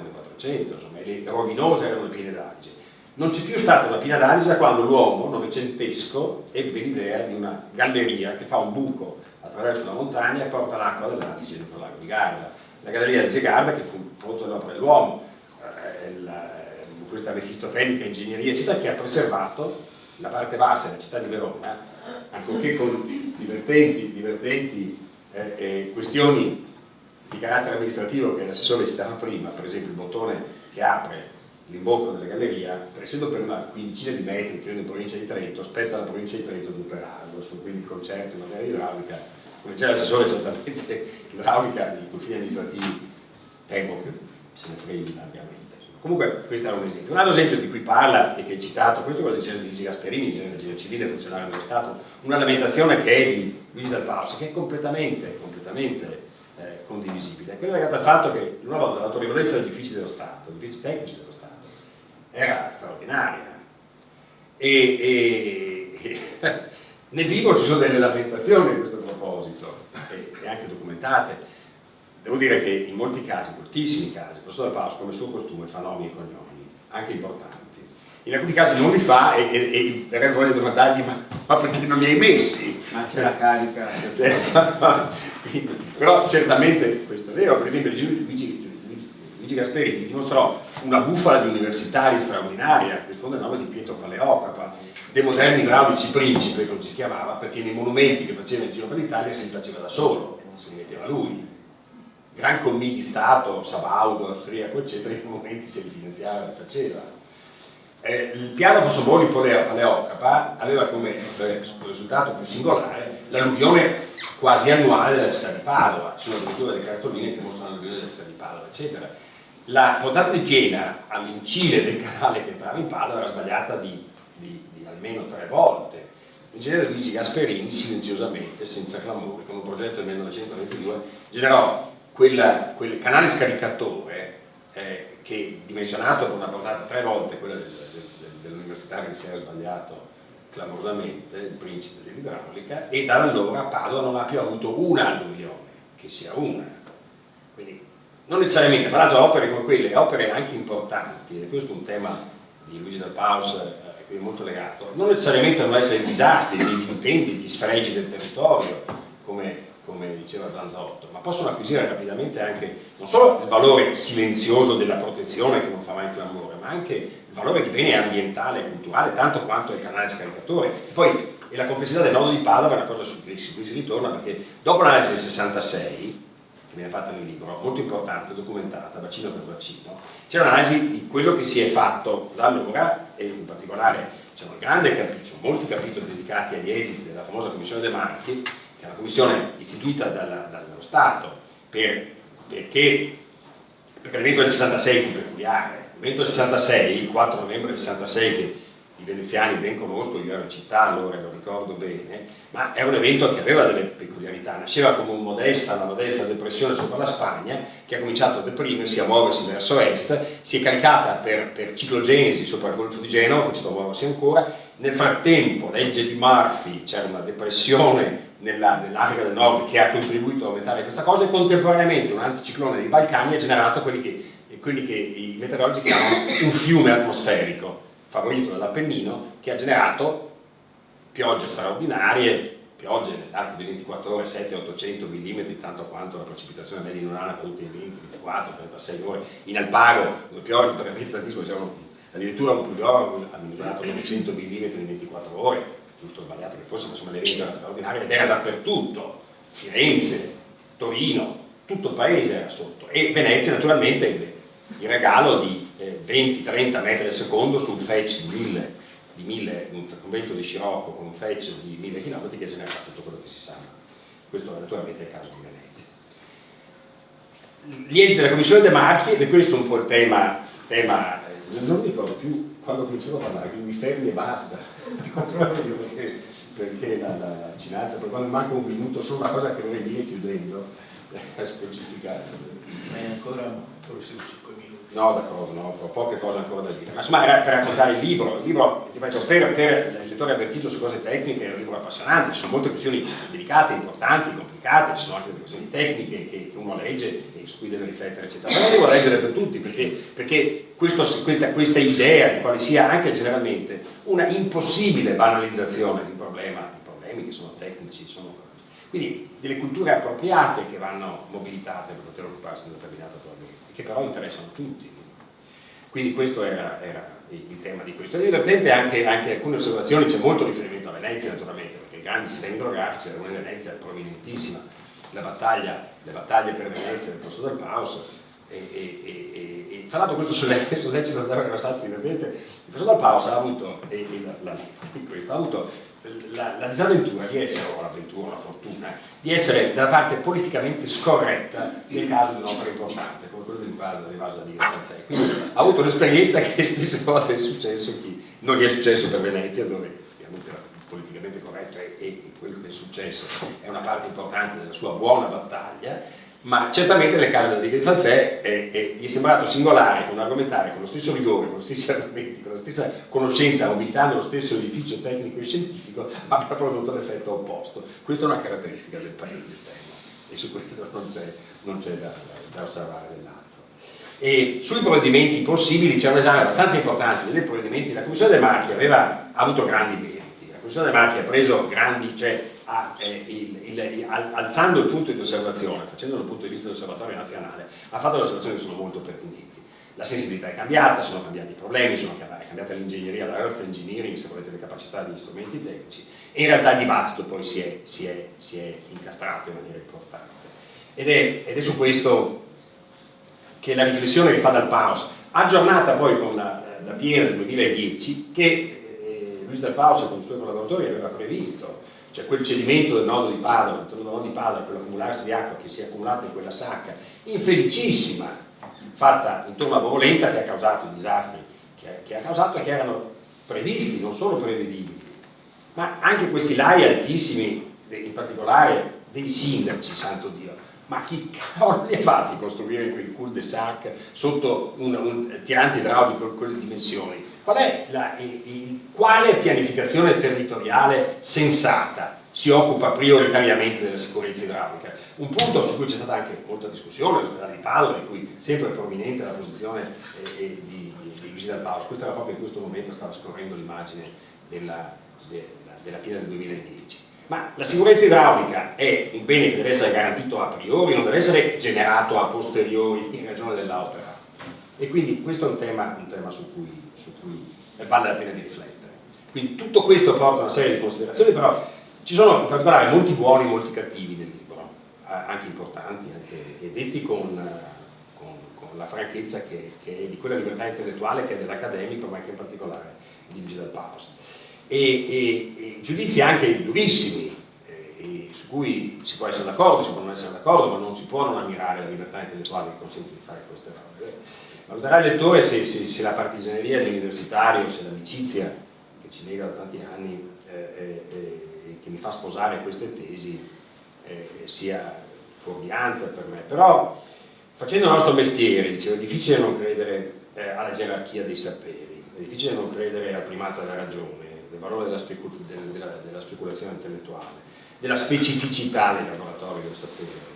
del 400, insomma, le rovinose erano le piene d'Adige. Non c'è più stata una piena d'Adige quando l'uomo novecentesco ebbe l'idea di una galleria che fa un buco attraverso la montagna e porta l'acqua dell'Adige dentro il lago di Garda. La galleria di Garda, che fu un prodotto dell'opera dell'uomo, questa mefistofelica ingegneria, eccetera, che ha preservato la parte bassa della città di Verona, ancorché con divertenti questioni di carattere amministrativo che l'assessore citava prima, per esempio il bottone che apre l'imbocco della galleria, essendo per una quindicina di metri, credo in provincia di Trento, spetta alla provincia di Trento di operarlo, quindi il concetto in materia idraulica, come diceva l'assessore, certamente idraulica di confini amministrativi temo che se ne freghi largamente. Comunque questo era un esempio. Un altro esempio di cui parla e che è citato, questo è quello del genere di Luigi Gasperini, il genere del genere civile, funzionario dello Stato, una lamentazione che è di Luigi Del Paus, che è completamente condivisibile. Quello legato al fatto che una volta l'autorevolezza degli uffici dello Stato, gli uffici tecnici dello Stato, era straordinaria. E nel libro ci sono delle lamentazioni a questo proposito, e anche documentate. Devo dire che in molti casi, in moltissimi casi, il professor Del Paus, come suo costume, fa nomi e cognomi, anche importanti. In alcuni casi non li fa e verrebbe voglia di domandargli ma perché non li hai messi? Ma c'è la carica. Però certamente questo è vero. Per esempio Luigi Gasperini dimostrò una bufala di universitari straordinaria, che risponde al nome di Pietro Paleocapa, dei moderni idraulici principe, come si chiamava, perché nei monumenti che faceva in giro per l'Italia se li faceva da solo, se li metteva lui. Gran commì di Stato, Sabaudo, austriaco, eccetera, i monumenti se li finanziava e li faceva. Il piano Fossombroni Paleocapa aveva come risultato più singolare l'alluvione quasi annuale della città di Padova. Ci sono addirittura delle cartoline che mostrano l'alluvione della città di Padova, eccetera. La portata di piena all'incile del canale che entrava in Padova era sbagliata di almeno 3 volte. L'ingegnere Luigi Gasperini, silenziosamente, senza clamore, con un progetto del 1922, generò quel canale scaricatore che dimensionato con una portata 3 volte quella dell'universitario che si era sbagliato clamorosamente, il principe dell'idraulica, e da allora Padova non ha più avuto una alluvione, che sia una. Quindi non necessariamente, fra l'altro opere come quelle, opere anche importanti, e questo è un tema di Luigi Del Paus a cui è molto legato, non necessariamente devono essere disastri, degli intenti, gli sfregi del territorio, come diceva Zanzotto, ma possono acquisire rapidamente anche non solo il valore silenzioso della protezione che non fa mai clamore, ma anche il valore di bene ambientale e culturale, tanto quanto il canale scaricatore. E poi la complessità del nodo di Padova è una cosa su cui si ritorna, perché dopo l'analisi del 66, che viene fatta nel libro, molto importante, documentata, bacino per bacino, c'è un'analisi di quello che si è fatto da allora, e in particolare c'è un grande capitolo, molti capitoli dedicati agli esiti della famosa Commissione De Marchi, che è una commissione istituita dallo Stato perché l'evento del 66 fu peculiare. L'evento del 66, il 4 novembre del 66, che i veneziani ben conosco, io ero in città allora e lo ricordo bene, ma è un evento che aveva delle peculiarità, nasceva come una modesta depressione sopra la Spagna, che ha cominciato a deprimersi, a muoversi verso est, si è caricata per ciclogenesi sopra il Golfo di Genova, che sta a muoversi ancora. Nel frattempo, legge di Murphy, c'era una depressione nell'Africa del Nord che ha contribuito a aumentare questa cosa, e contemporaneamente un anticiclone dei Balcani ha generato quelli che i meteorologi chiamano un fiume atmosferico, favorito dall'Appennino, che ha generato piogge straordinarie, piogge nell'arco di 24 ore, 700-800 mm, tanto quanto la precipitazione media in un anno caduta in 20, 24, 36 ore. In Alpago, dove piove veramente tantissimo, addirittura un pluviometro ha misurato 900 mm in 24 ore, giusto o sbagliato che fosse, ma insomma l'evento era straordinario ed era dappertutto. Firenze, Torino, tutto il paese era sotto, e Venezia naturalmente ebbe il regalo di 20-30 metri al secondo su un fetch di 1000, un vento di scirocco con un fetch di 1000 km che ha generato tutto quello che si sa. Questo è naturalmente il caso di Venezia. Gli esiti della Commissione De Marchi, ed è questo un po' il tema non mi ricordo più quando cominciamo a parlare, quindi mi fermi e basta, ti controllo io perché la cinazza, per quando manca un minuto, solo una cosa che vorrei dire chiudendo, specificare. Ma è ancora forse 5 minuti. No, d'accordo, no, ho poche cose ancora da dire. Ma insomma, era per raccontare il libro, ti ripeto, per il lettore avvertito su cose tecniche, è un libro appassionante, ci sono molte questioni delicate, importanti, complicate, ci sono anche delle questioni tecniche che uno legge e su cui deve riflettere, eccetera. Ma lo devo leggere per tutti, perché questa idea di quale sia anche generalmente una impossibile banalizzazione di problemi che sono tecnici, quindi delle culture appropriate che vanno mobilitate per poter occuparsi di determinata problema, che però interessano tutti. Quindi questo era il tema di questo. È divertente anche alcune osservazioni, c'è molto riferimento a Venezia naturalmente, perché i grandi sistemi idrografici, la Laguna di Venezia è prominentissima, le battaglie per Venezia del Corso del Paus, e fra l'altro questo sollecito da una salsa divertente. Il Corso del Paus ha avuto, la disavventura di essere, o l'avventura, la fortuna, di essere dalla parte politicamente scorretta nel caso di un'opera importante, come quello dell'invaso da Franzè. Quindi ha avuto un'esperienza che spesse volte è successo non gli è successo per Venezia, dove effettivamente era politicamente corretto e quello che è successo è una parte importante della sua buona battaglia, ma certamente nel caso della diga di Falzè gli è sembrato singolare con argomentare con lo stesso rigore, con gli stessi argomenti, con la stessa conoscenza, mobilitando lo stesso edificio tecnico e scientifico, abbia prodotto l'effetto opposto. Questa è una caratteristica del paese, e su questo non c'è da osservare dell'altro. E sui provvedimenti possibili c'è un esame abbastanza importante dei provvedimenti. La Commissione De Marchi aveva avuto grandi meriti, la Commissione De Marchi ha preso grandi, alzando il punto di osservazione, facendo dal punto di vista dell'osservatorio nazionale, ha fatto delle osservazioni che sono molto pertinenti. La sensibilità è cambiata, sono cambiati i problemi, è cambiata l'ingegneria, la earth engineering, se volete, le capacità degli strumenti tecnici, e in realtà il dibattito poi si è incastrato in maniera importante. Ed è su questo che la riflessione che fa Dal Paus, aggiornata poi con la piena del 2010, che Luis Dal Paus con i suoi collaboratori aveva previsto, cioè quel cedimento del nodo di Padova, quell'accumularsi di acqua che si è accumulata in quella sacca infelicissima, fatta intorno a Bovolenta, che ha causato i disastri che ha causato e che erano previsti, non solo prevedibili, ma anche questi lai altissimi, in particolare dei sindaci, santo Dio. Ma chi cavolo li ha fatti costruire quel cul-de-sac sotto un tirante idraulico di quelle dimensioni? Quale pianificazione territoriale sensata si occupa prioritariamente della sicurezza idraulica? Un punto su cui c'è stata anche molta discussione, l'ospedale di Padova, in cui sempre prominente la posizione di Luigi Dal Paus. Questa era proprio in questo momento, stava scorrendo l'immagine della piena del 2010. Ma la sicurezza idraulica è un bene che deve essere garantito a priori, non deve essere generato a posteriori in ragione dell'opera. E quindi questo è un tema su cui vale la pena di riflettere. Quindi tutto questo porta a una serie di considerazioni, però ci sono in particolare molti buoni e molti cattivi nel libro, anche importanti, e detti con la franchezza che è di quella libertà intellettuale che è dell'accademico, ma anche in particolare di Luigi Dal Paus. E giudizi anche durissimi, su cui si può essere d'accordo, si può non essere d'accordo, ma non si può non ammirare la libertà intellettuale che consente di fare queste robe. Valuterà il lettore se la partigianeria dell'universitario, se l'amicizia ci lega da tanti anni e che mi fa sposare queste tesi sia fuorviante per me. Però facendo il nostro mestiere, dicevo, è difficile non credere alla gerarchia dei saperi, è difficile non credere al primato della ragione, del valore della speculazione intellettuale, della specificità dei laboratori del sapere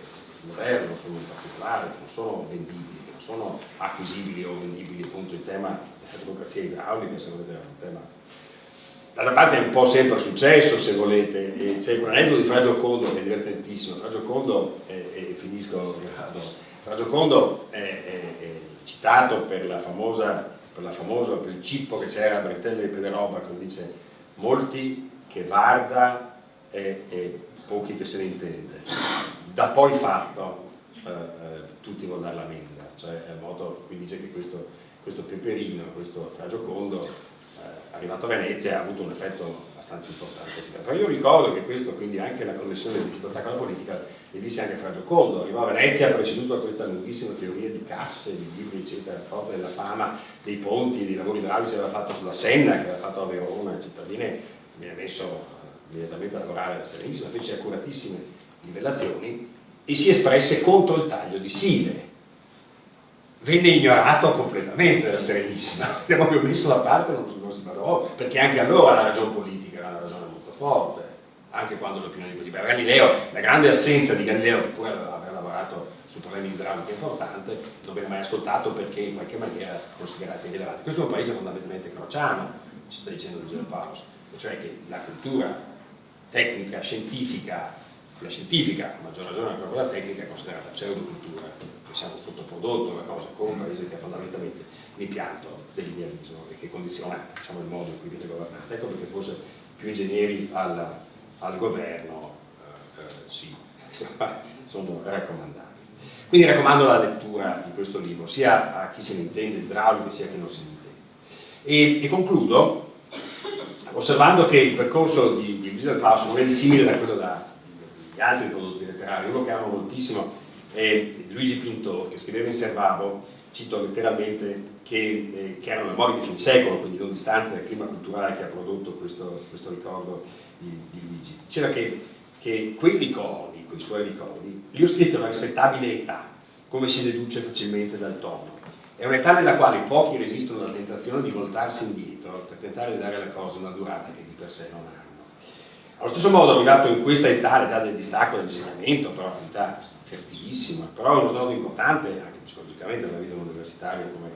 moderno, sono in particolare, che non sono vendibili, che non sono acquisibili o vendibili, appunto il tema della democrazia idraulica, se volete, è un tema. D'altra parte è un po' sempre successo, se volete, e c'è un aneddoto di Fra Giocondo che è divertentissimo. Fra Giocondo, e finisco, Fra Giocondo è citato per il cippo che c'era a Bretelle di Pederoba, che dice: molti che varda e pochi che se ne intende. Da poi fatto tutti vuol dar la menda, cioè è il modo, qui dice che questo peperino, questo Fra Giocondo, arrivato a Venezia ha avuto un effetto abbastanza importante. Però io ricordo che questo, quindi anche la connessione di difficoltà con la politica, le visse anche Fra Giocondo. Arrivò a Venezia preceduto da questa lunghissima teoria di casse, di libri, eccetera, forte della fama dei ponti, dei lavori idraulici che aveva fatto sulla Senna, che aveva fatto a Verona, eccetera. Viene messo immediatamente a lavorare alla Serenissima, fece accuratissime livellazioni e si espresse contro il taglio di Sile. Venne ignorato completamente dalla Serenissima, l'abbiamo proprio messo da parte, non si parlò, perché anche allora la ragione politica era una ragione molto forte, anche quando l'opinione di così. Per Galileo, la grande assenza di Galileo, che pure aveva lavorato su problemi idraulici importanti, non venne mai ascoltato perché in qualche maniera considerato irrilevante. Questo è un paese fondamentalmente crociano, ci sta dicendo Luigi Del Paolo, cioè che la cultura tecnica, scientifica, la scientifica, a maggior ragione anche quella tecnica, è considerata pseudocultura. Siamo un sottoprodotto, una cosa, con un paese che ha fondamentalmente l'impianto dell'idealismo e che condiziona, diciamo, il modo in cui viene governato. Ecco perché forse più ingegneri al governo sì, sono raccomandabili. Quindi raccomando la lettura di questo libro, sia a chi se ne intende idraulico sia a chi non se ne intende. E concludo osservando che il percorso di Luigi Del Paolo non è dissimile da quello di altri prodotti letterari. Uno che amo moltissimo è Luigi Pintor, che scriveva in Servavo, cito letteralmente, che erano memorie di fine secolo, quindi non distante dal clima culturale che ha prodotto questo ricordo di Luigi. Diceva che quei ricordi, quei suoi ricordi, li ho scritti a una rispettabile età, come si deduce facilmente dal tono. È un'età nella quale pochi resistono alla tentazione di voltarsi indietro per tentare di dare alle cose una durata che di per sé non hanno. Allo stesso modo, arrivato in questa età, l'età del distacco dell'insegnamento, però un'età fertilissima, però è uno snodo importante anche psicologicamente nella vita universitaria, come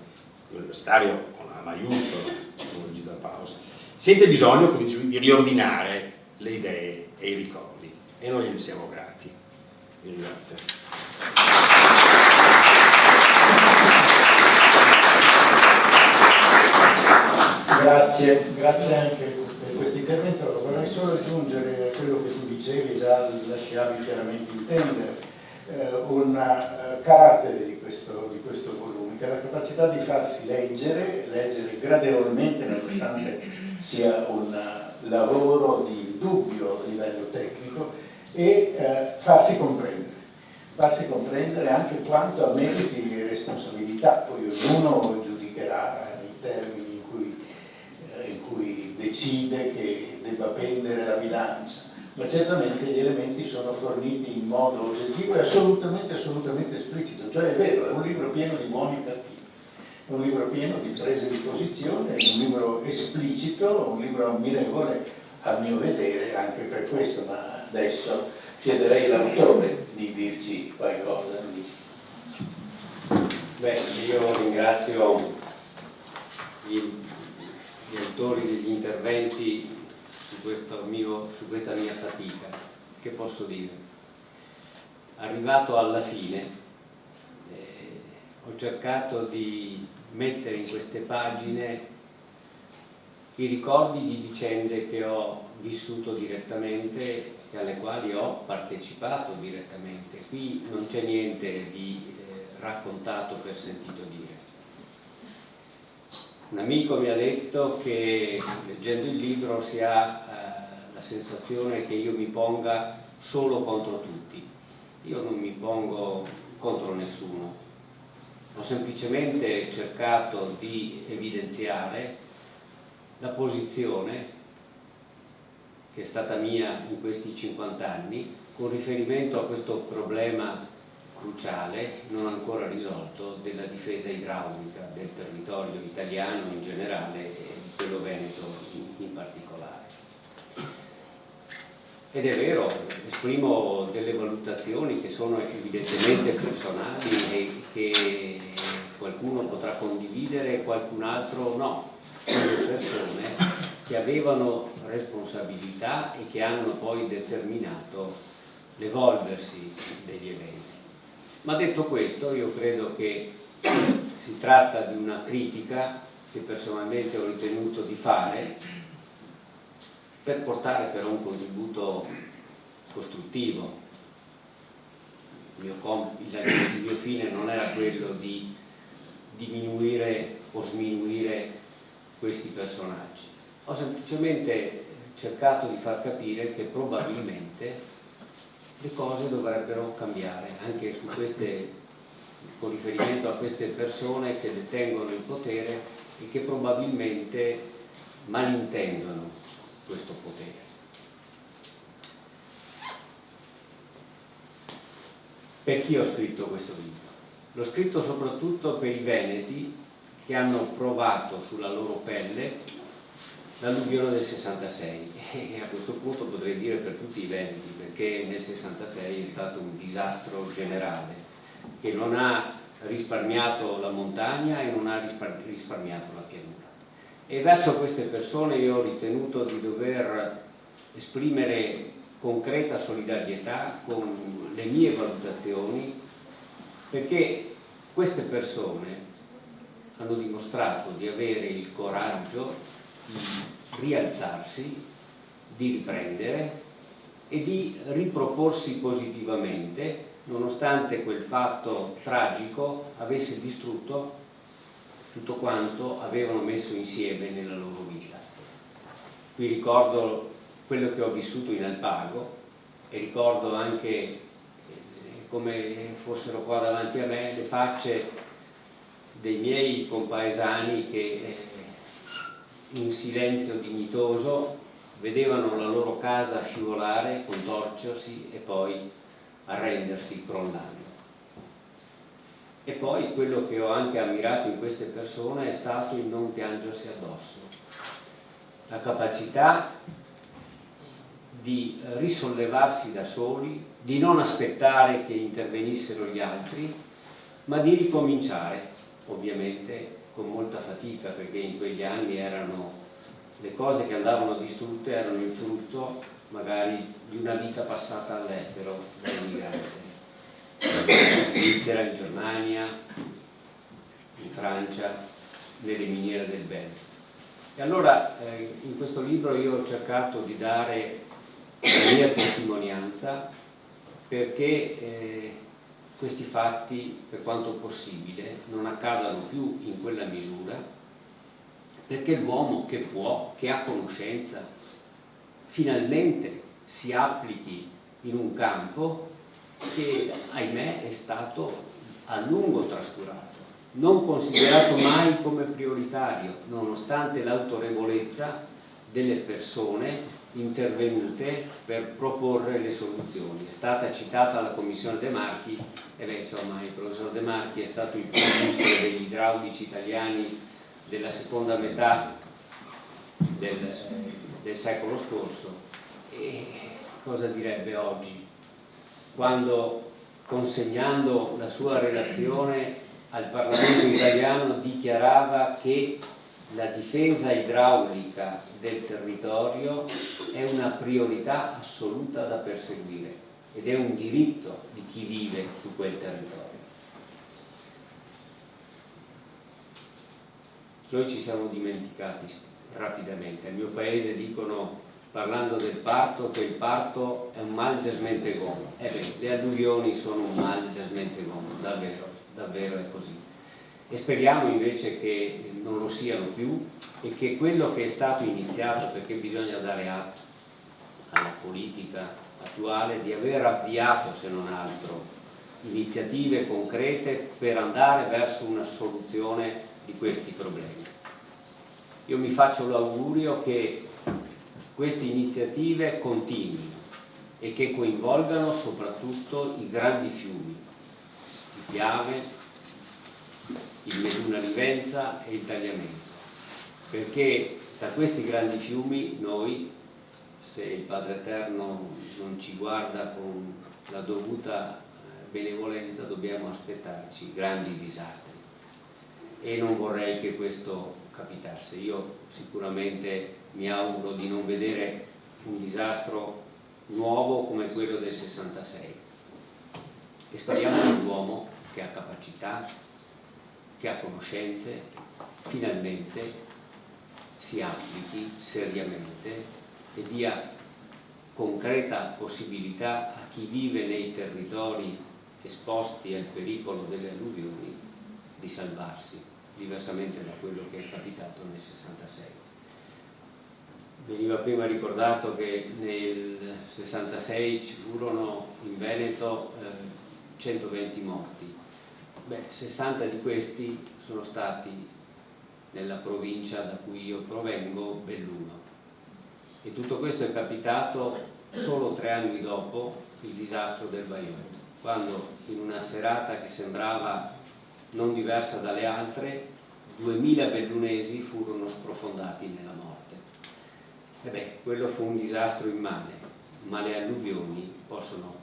universitario con la maiuscola, come Luigi Del Paolo, sente bisogno, come dicevo, di riordinare le idee e i ricordi, e noi gliene siamo grati. Vi ringrazio. Grazie anche per questo intervento. Vorrei solo aggiungere quello che tu dicevi, già lasciavi chiaramente intendere, un carattere di questo volume, che è la capacità di farsi leggere gradevolmente, nonostante sia un lavoro di dubbio livello tecnico, e farsi comprendere anche quanto a meriti di responsabilità. Poi ognuno giudicherà i termini in cui decide che debba pendere la bilancia, ma certamente gli elementi sono forniti in modo oggettivo e assolutamente esplicito. Cioè è vero, è un libro pieno di buoni e cattivi, è un libro pieno di prese di posizione, è un libro esplicito, un libro ammirevole a mio vedere anche per questo, ma adesso chiederei all'autore di dirci qualcosa. Beh, io ringrazio gli autori degli interventi su questa mia fatica. Che posso dire? Arrivato alla fine, ho cercato di mettere in queste pagine i ricordi di vicende che ho vissuto direttamente e alle quali ho partecipato direttamente. Qui non c'è niente di raccontato per sentito dire. Un amico mi ha detto che leggendo il libro si ha la sensazione che io mi ponga solo contro tutti. Io non mi pongo contro nessuno, ho semplicemente cercato di evidenziare la posizione che è stata mia in questi 50 anni con riferimento a questo problema cruciale, non ancora risolto, della difesa idraulica del territorio italiano in generale e di quello veneto in particolare. Ed è vero, esprimo delle valutazioni che sono evidentemente personali e che qualcuno potrà condividere e qualcun altro no. Sono persone che avevano responsabilità e che hanno poi determinato l'evolversi degli eventi. Ma detto questo, io credo che si tratta di una critica che personalmente ho ritenuto di fare per portare però un contributo costruttivo. Il mio fine non era quello di diminuire o sminuire questi personaggi. Ho semplicemente cercato di far capire che probabilmente le cose dovrebbero cambiare anche su queste, con riferimento a queste persone che detengono il potere e che probabilmente malintendono questo potere. Per chi ho scritto questo libro? L'ho scritto soprattutto per i veneti che hanno provato sulla loro pelle l'alluvione del 66 e a questo punto potrei dire per tutti i veneti, perché nel 66 è stato un disastro generale che non ha risparmiato la montagna e non ha risparmiato la pianura. E verso queste persone io ho ritenuto di dover esprimere concreta solidarietà con le mie valutazioni, perché queste persone hanno dimostrato di avere il coraggio di rialzarsi, di riprendere e di riproporsi positivamente, nonostante quel fatto tragico avesse distrutto tutto quanto avevano messo insieme nella loro vita. Qui ricordo quello che ho vissuto in Alpago e ricordo anche, come fossero qua davanti a me, le facce dei miei compaesani che in silenzio dignitoso vedevano la loro casa scivolare, contorcersi e poi arrendersi crollando. E poi quello che ho anche ammirato in queste persone è stato il non piangersi addosso, la capacità di risollevarsi da soli, di non aspettare che intervenissero gli altri, ma di ricominciare, ovviamente con molta fatica, perché in quegli anni erano le cose che andavano distrutte erano il frutto magari di una vita passata all'estero dai migranti. In Svizzera, in Germania, in Francia, nelle miniere del Belgio. E allora in questo libro io ho cercato di dare la mia testimonianza perché questi fatti, per quanto possibile, non accadano più in quella misura, perché l'uomo che può, che ha conoscenza, finalmente si applichi in un campo che, ahimè, è stato a lungo trascurato, non considerato mai come prioritario, nonostante l'autorevolezza delle persone intervenute per proporre le soluzioni. È stata citata la commissione De Marchi, e beh, insomma, il professor De Marchi è stato il più illustre degli idraulici italiani della seconda metà del secolo scorso. E cosa direbbe oggi, quando, consegnando la sua relazione al Parlamento italiano, dichiarava che la difesa idraulica del territorio è una priorità assoluta da perseguire ed è un diritto di chi vive su quel territorio. Noi ci siamo dimenticati rapidamente. Al mio paese dicono, parlando del parto, che il parto è un mal de smentegono. Le alluvioni sono un mal de smentegono, davvero, davvero è così. E speriamo invece che non lo siano più e che quello che è stato iniziato, perché bisogna dare atto alla politica attuale di aver avviato, se non altro, iniziative concrete per andare verso una soluzione di questi problemi. io mi faccio l'augurio che queste iniziative continuino e che coinvolgano soprattutto i grandi fiumi, il Piave, il Meduna Livenza e il Tagliamento, perché da questi grandi fiumi noi, se il Padre Eterno non ci guarda con la dovuta benevolenza, dobbiamo aspettarci grandi disastri e non vorrei che questo capitasse. Io sicuramente mi auguro di non vedere un disastro nuovo come quello del 66 e speriamo che l'uomo, che ha capacità, che ha conoscenze, finalmente si applichi seriamente e dia concreta possibilità a chi vive nei territori esposti al pericolo delle alluvioni di salvarsi, diversamente da quello che è capitato nel 66. Veniva prima ricordato che nel 66 ci furono in Veneto 120 morti. 60 di questi sono stati nella provincia da cui io provengo, Belluno. E tutto questo è capitato solo 3 anni dopo il disastro del Vajont, quando in una serata che sembrava non diversa dalle altre, 2000 bellunesi furono sprofondati nella morte. Quello fu un disastro immane, ma le alluvioni possono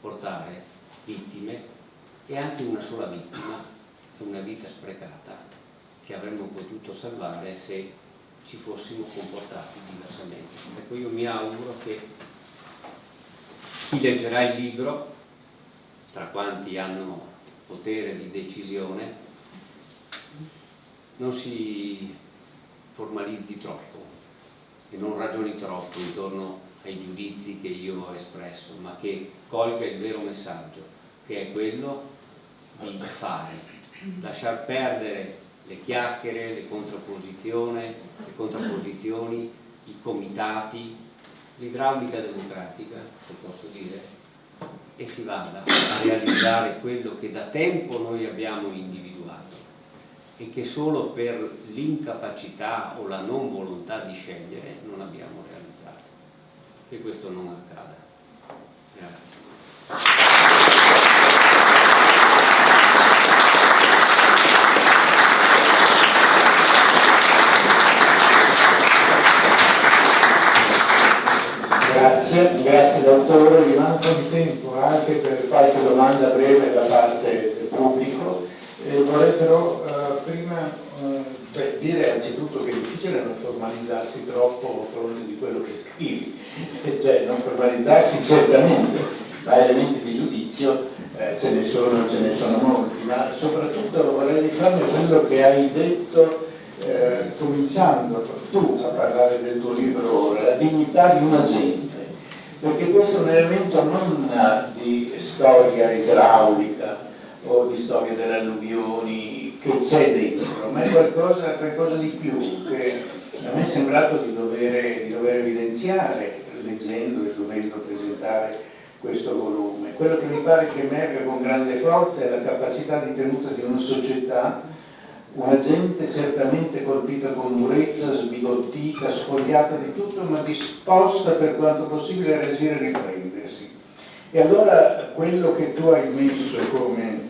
portare vittime e anche una sola vittima è una vita sprecata che avremmo potuto salvare se ci fossimo comportati diversamente. Ecco, io mi auguro che chi leggerà il libro, tra quanti hanno potere di decisione, non si formalizzi troppo e non ragioni troppo intorno ai giudizi che io ho espresso, ma che colga il vero messaggio, che è quello di fare, lasciar perdere le chiacchiere, le contrapposizioni, i comitati, l'idraulica democratica, se posso dire, e si vada a realizzare quello che da tempo noi abbiamo individuato e che solo per l'incapacità o la non volontà di scegliere non abbiamo realizzato. Che questo non accada. Grazie. Grazie dottore, vi manca di tempo anche per qualche domanda breve da parte del pubblico. Vorrei però prima dire anzitutto che è difficile non formalizzarsi troppo a fronte di quello che scrivi, cioè non formalizzarsi certamente, ma elementi di giudizio ce ne sono molti, ma soprattutto vorrei rifarmi a quello che hai detto cominciando tu a parlare del tuo libro ora, la dignità di un agente. Perché questo è un elemento non di storia idraulica o di storia delle alluvioni che c'è dentro, ma è qualcosa di più che a me è sembrato di dover evidenziare leggendo e dovendo presentare questo volume. Quello che mi pare che emerga con grande forza è la capacità di tenuta di una società, una gente certamente colpita con durezza, sbigottita, spogliata di tutto, ma disposta per quanto possibile a reagire e riprendersi. E allora quello che tu hai messo come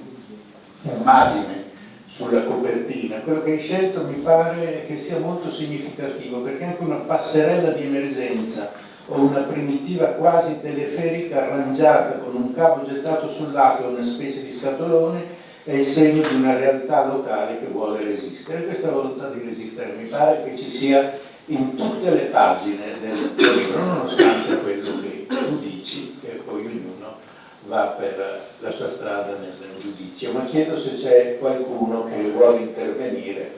immagine sulla copertina, quello che hai scelto mi pare che sia molto significativo, perché anche una passerella di emergenza o una primitiva quasi teleferica arrangiata con un cavo gettato sul lato e una specie di scatolone è il segno di una realtà locale che vuole resistere. Questa volontà di resistere mi pare che ci sia in tutte le pagine del libro, nonostante quello che tu dici, che poi ognuno va per la sua strada nel giudizio. Ma chiedo se c'è qualcuno che vuole intervenire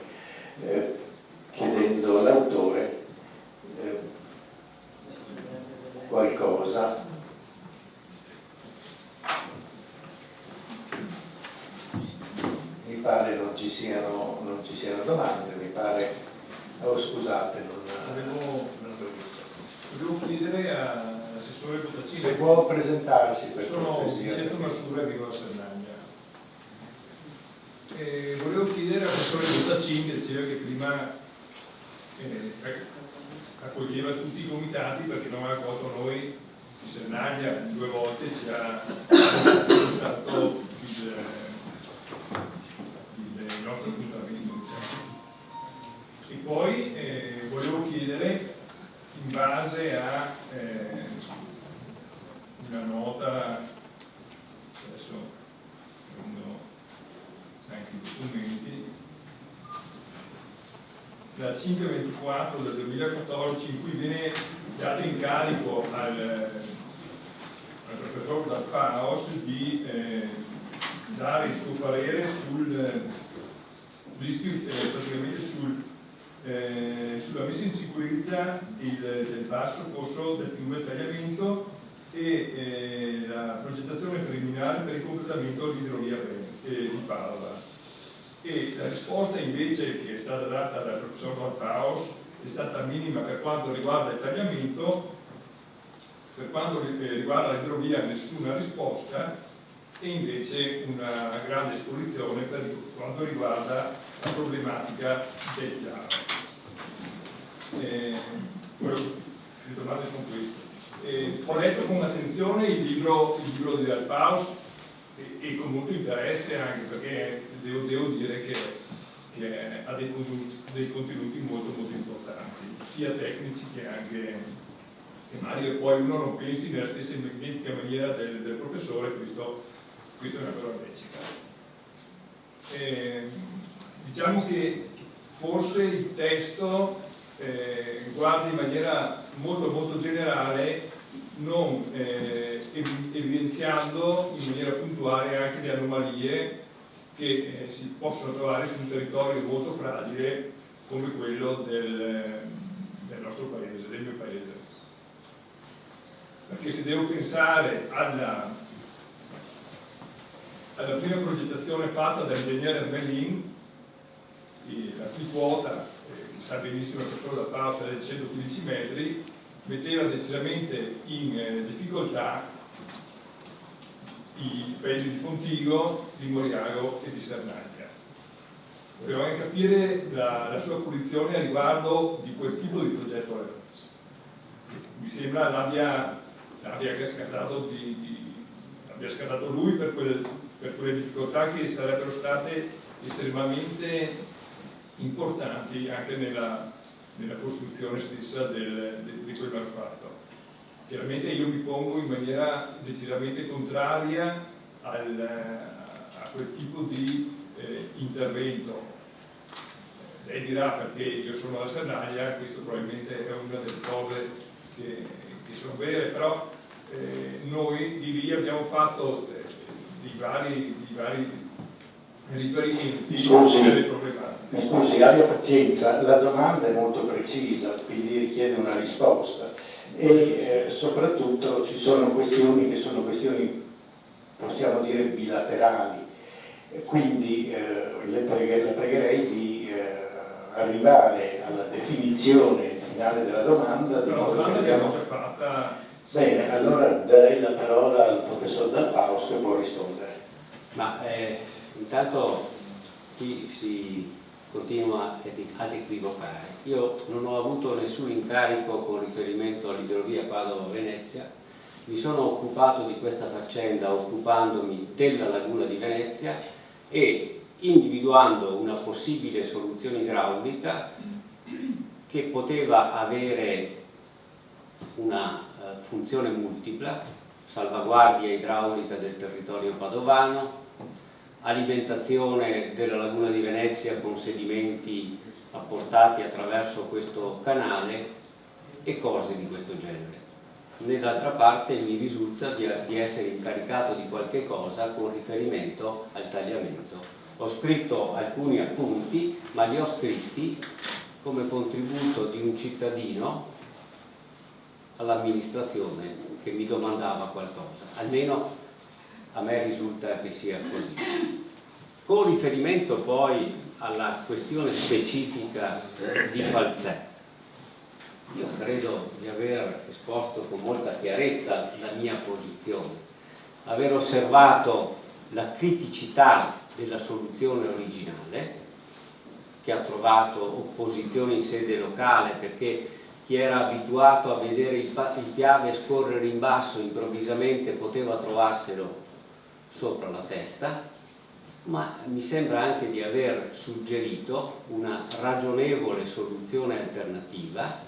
chiedendo all'autore qualcosa. Mi pare non ci siano domande, mi pare. Oh, scusate, Volevo chiedere all'assessore Bottacini. Se può presentarsi per Sono cortesia. Vicente Marsura di Vigola Sernagna. Volevo chiedere all'assessore Bottacini, che diceva che prima accoglieva tutti i comitati, perché non aveva accolto noi di Sernaglia 2 volte, ci ha stato il nostro funzionamento, diciamo. E poi volevo chiedere, in base a una nota, adesso prendo anche i documenti, la 524 del 2014, in cui viene dato incarico al professor Dal Paos di dare il suo parere sul rischio, praticamente sulla messa in sicurezza del basso corso del fiume del Tagliamento e la progettazione preliminare per il completamento dell'idrovia di Padova. E la risposta invece che è stata data dal professor Dal Paos è stata minima per quanto riguarda il tagliamento, per quanto riguarda l'idrovia nessuna risposta, e invece una grande esposizione per quanto riguarda la problematica del piano. Ritornate su questo. Ho letto con attenzione il libro di Dal Paos e con molto interesse, anche perché devo dire che ha dei contenuti molto importanti, sia tecnici che anche magari poi uno non pensi nella stessa identica maniera del professore. Questo è una cosa lecita. Diciamo che forse il testo guarda in maniera molto generale, non evidenziando in maniera puntuale anche le anomalie che si possono trovare su un territorio molto fragile come quello del nostro paese, del mio paese. Perché se devo pensare alla prima progettazione fatta dall'ingegnere Ermelin, la cui quota, che sa benissimo il professore Dal Paos, è di 115 metri, metteva decisamente in difficoltà i paesi di Fontigo, di Moriago e di Sernaglia. Volevo anche capire la sua posizione a riguardo di quel tipo di progetto. Mi sembra l'abbia scattato lui per quelle difficoltà che sarebbero state estremamente importanti anche nella costruzione stessa di quel manufatto. Chiaramente io mi pongo in maniera decisamente contraria a quel tipo di intervento. Lei dirà perché io sono alla Sernaglia, questo probabilmente è una delle cose che sono vere, però noi di lì abbiamo fatto di vari riferimenti delle problematiche. Mi scusi, abbia pazienza, la domanda è molto precisa, quindi richiede una risposta e soprattutto ci sono questioni che sono questioni, possiamo dire, bilaterali, quindi le pregherei di arrivare alla definizione finale della domanda, di modo che abbiamo... Bene, allora darei la parola al professor Dal Paos che può rispondere. Ma intanto qui si continua ad equivocare. Io non ho avuto nessun incarico con riferimento all'idrovia Padova-Venezia, mi sono occupato di questa faccenda occupandomi della laguna di Venezia e individuando una possibile soluzione idraulica che poteva avere una funzione multipla, salvaguardia idraulica del territorio padovano, alimentazione della laguna di Venezia con sedimenti apportati attraverso questo canale e cose di questo genere. Nell'altra parte mi risulta di essere incaricato di qualche cosa con riferimento al tagliamento. Ho scritto alcuni appunti, ma li ho scritti come contributo di un cittadino all'amministrazione che mi domandava qualcosa, almeno a me risulta che sia così. Con riferimento poi alla questione specifica di Falzè, io credo di aver esposto con molta chiarezza la mia posizione, aver osservato la criticità della soluzione originale che ha trovato opposizione in sede locale, perché chi era abituato a vedere il Piave scorrere in basso improvvisamente poteva trovarselo sopra la testa, ma mi sembra anche di aver suggerito una ragionevole soluzione alternativa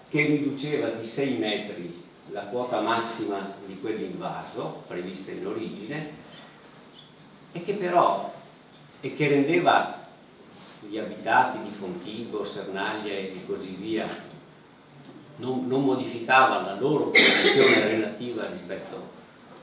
che riduceva di 6 metri la quota massima di quell'invaso prevista in origine e che rendeva gli abitati di Fontigo, Sernaglia e così via, non modificava la loro posizione relativa rispetto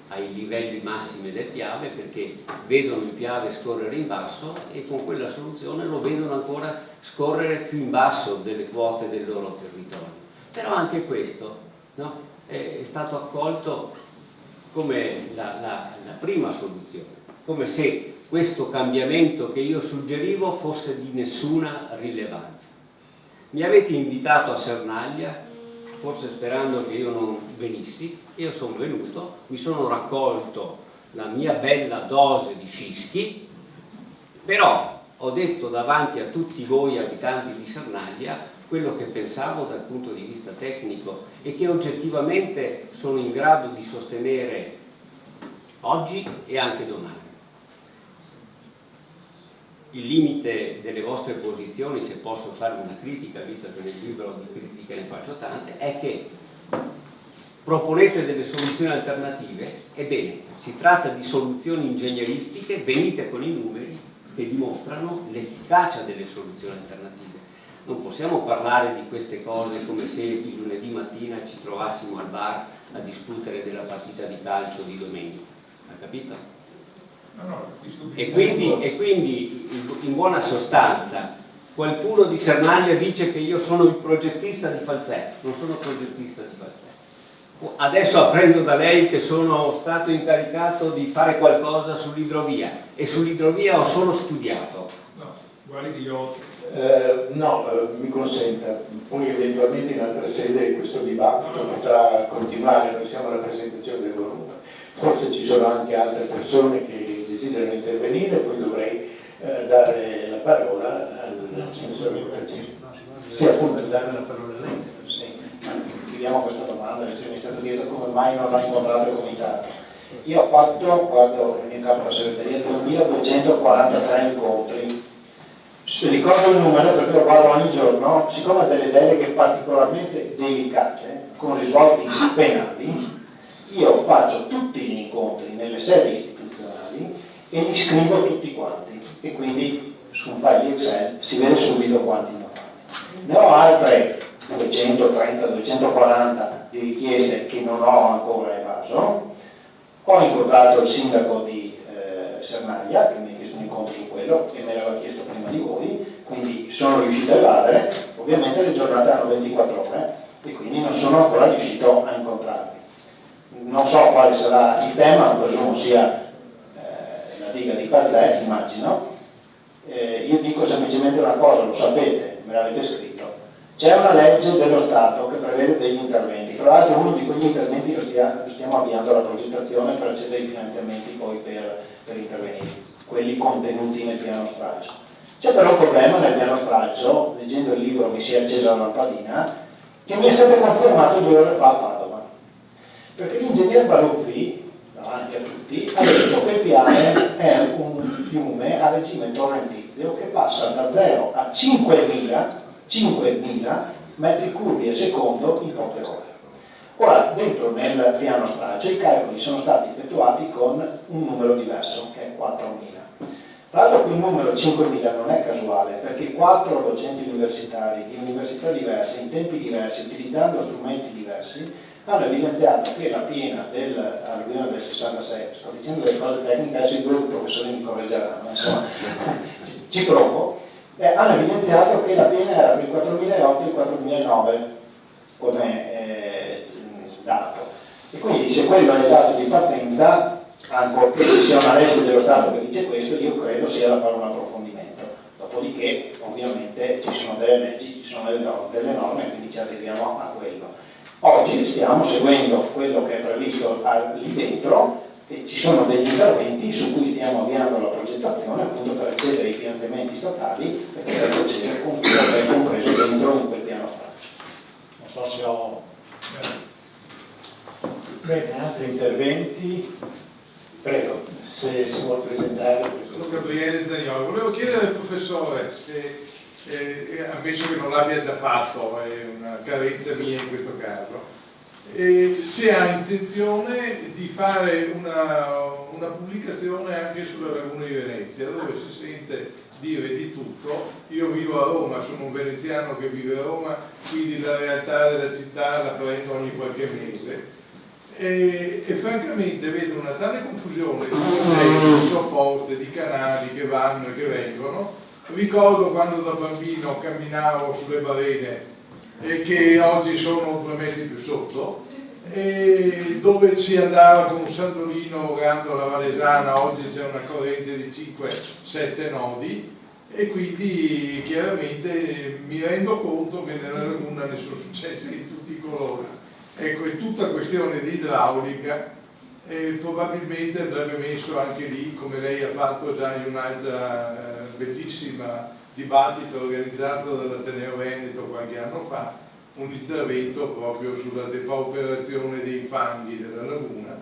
ai livelli massimi del Piave, perché vedono il Piave scorrere in basso e con quella soluzione lo vedono ancora scorrere più in basso delle quote del loro territorio. Però anche questo, no, è stato accolto come la prima soluzione, come se questo cambiamento che io suggerivo fosse di nessuna rilevanza. Mi avete invitato a Sernaglia, forse sperando che io non venissi. Io sono venuto, mi sono raccolto la mia bella dose di fischi, però ho detto davanti a tutti voi abitanti di Sernaglia quello che pensavo dal punto di vista tecnico e che oggettivamente sono in grado di sostenere oggi e anche domani. Il limite delle vostre posizioni, se posso fare una critica, visto che nel libro di critica ne faccio tante, è che proponete delle soluzioni alternative. Ebbene, si tratta di soluzioni ingegneristiche, venite con i numeri che dimostrano l'efficacia delle soluzioni alternative. Non possiamo parlare di queste cose come se il lunedì mattina ci trovassimo al bar a discutere della partita di calcio di domenica, ha capito? E quindi in buona sostanza qualcuno di Sernaglia dice che io sono il progettista di Falzè. Non sono progettista di Falzè. Adesso apprendo da lei che sono stato incaricato di fare qualcosa sull'idrovia, e sull'idrovia ho solo studiato. No, guardi che io... mi consenta, poi eventualmente in altra sede questo dibattito potrà continuare, noi siamo rappresentazione del volume. Forse ci sono anche altre persone che desiderano intervenire, poi dovrei dare la parola all'assessore Bottacini. Sì, appunto, dare la parola a lei. Sì, chiediamo questa domanda, mi è stato chiesto come mai non ho incontrato il comitato. Io ho fatto, guardo il mio capo della segreteria, 2243 incontri. Ricordo il numero perché lo guardo ogni giorno, siccome ha delle deleghe particolarmente delicate, con risvolti penali, io faccio tutti gli incontri nelle sedi istituzionali e li scrivo tutti quanti, e quindi su un file Excel si vede subito quanti ne ho fatti. Ne ho altre 230, 240 di richieste che non ho ancora evaso. Ho incontrato il sindaco di Sernaglia, che mi ha chiesto un incontro su quello e me l'aveva chiesto prima di voi, quindi sono riuscito a evadere. Ovviamente le giornate hanno 24 ore e quindi non sono ancora riuscito a incontrarvi. Non so quale sarà il tema, presumo sia la diga di Falzè, immagino. Io dico semplicemente una cosa, lo sapete, me l'avete scritto. C'è una legge dello Stato che prevede degli interventi, tra l'altro uno di quegli interventi lo stiamo avviando alla progettazione per accedere ai finanziamenti poi per intervenire, quelli contenuti nel piano stralcio. C'è però un problema nel piano stralcio, leggendo il libro mi si è accesa la lampadina, che mi è stato confermato 2 ore fa a Padova, perché l'ingegner Baruffi, davanti a tutti, ha detto che il Piave è un fiume a regime torrentizio che passa da 0 a 5.000 metri cubi al secondo in poche ore. Ora, dentro nel piano stralcio i calcoli sono stati effettuati con un numero diverso, che è 4.000. Tra l'altro quel numero 5.000 non è casuale, perché 4 docenti universitari di università diverse, in tempi diversi, utilizzando strumenti diversi, hanno evidenziato che la piena all'alluvione del 66, sto dicendo delle cose tecniche, adesso i 2 professori mi correggeranno, insomma, ci provo, hanno evidenziato che la piena era fra il 4008 e il 4009 come dato. E quindi se quello è il dato di partenza, ancorché ci sia una legge dello Stato che dice questo, io credo sia da fare un approfondimento. Dopodiché, ovviamente, ci sono delle leggi, ci sono delle norme, quindi ci arriviamo a quello. Oggi stiamo seguendo quello che è previsto lì dentro E ci sono degli interventi su cui stiamo avviando la progettazione appunto per accedere ai finanziamenti statali e poter procedere con quello che è compreso dentro in quel piano stralcio. Non so se ho... Bene, altri interventi? Prego, se si vuole presentare. Sono Gabriele Zagnolo. Volevo chiedere al professore se, ammesso che non l'abbia già fatto, è una carenza mia in questo caso, se ha intenzione di fare una pubblicazione anche sulla Laguna di Venezia, dove si sente dire di tutto. Io vivo a Roma, sono un veneziano che vive a Roma, quindi la realtà della città la prendo ogni qualche mese. E francamente vedo una tale confusione di sopporte, di canali che vanno e che vengono. Ricordo quando da bambino camminavo sulle balene che oggi sono 2 metri più sotto, e dove si andava con un sandolino orando la Valesana, oggi c'è una corrente di 5-7 nodi, e quindi chiaramente mi rendo conto che nella laguna ne sono successe di tutti i colori. Ecco, è tutta questione di idraulica, probabilmente andrebbe messo anche lì, come lei ha fatto già in un'altra bellissima dibattito organizzato dall'Ateneo Veneto qualche anno fa, un intervento proprio sulla depauperazione dei fanghi della laguna,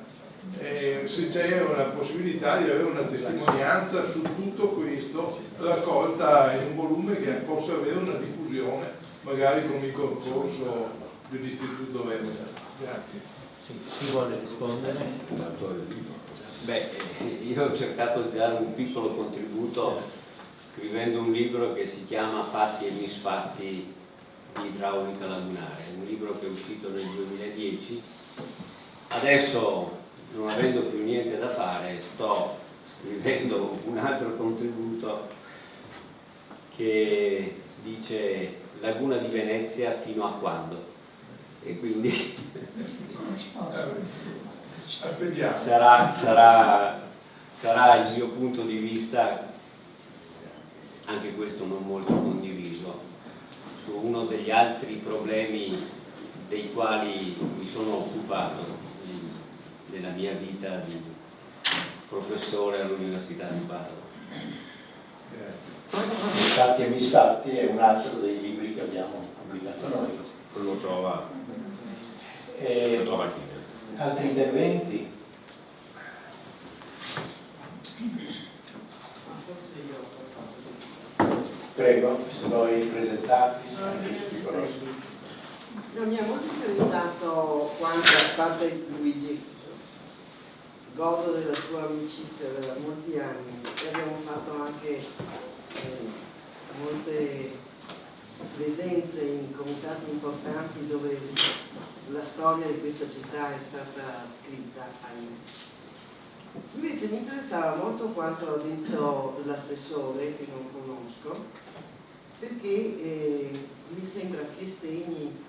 se c'è una possibilità di avere una testimonianza su tutto questo raccolta in un volume che possa avere una diffusione, magari con il concorso dell'Istituto Veneto. Grazie. Sì, chi vuole rispondere? Beh, io ho cercato di dare un piccolo contributo scrivendo un libro che si chiama Fatti e misfatti di idraulica lagunare, un libro che è uscito nel 2010. Adesso, non avendo più niente da fare, sto scrivendo un altro contributo che dice Laguna di Venezia fino a quando? E quindi sarà il mio punto di vista, anche questo non molto condiviso, su uno degli altri problemi dei quali mi sono occupato nella mia vita di professore all'Università di Padova. Fatti e misfatti è un altro dei libri che abbiamo pubblicato noi. Lo trova anche. Altri interventi? Prego, se vuoi presentarti, anche se ti conosci. No, mi ha molto interessato quando, a parte Luigi, godo della sua amicizia da molti anni e abbiamo fatto anche molte presenze in comitati importanti dove la storia di questa città è stata scritta, ahimè. Invece mi interessava molto quanto ha detto l'assessore, che non conosco, perché mi sembra che segni,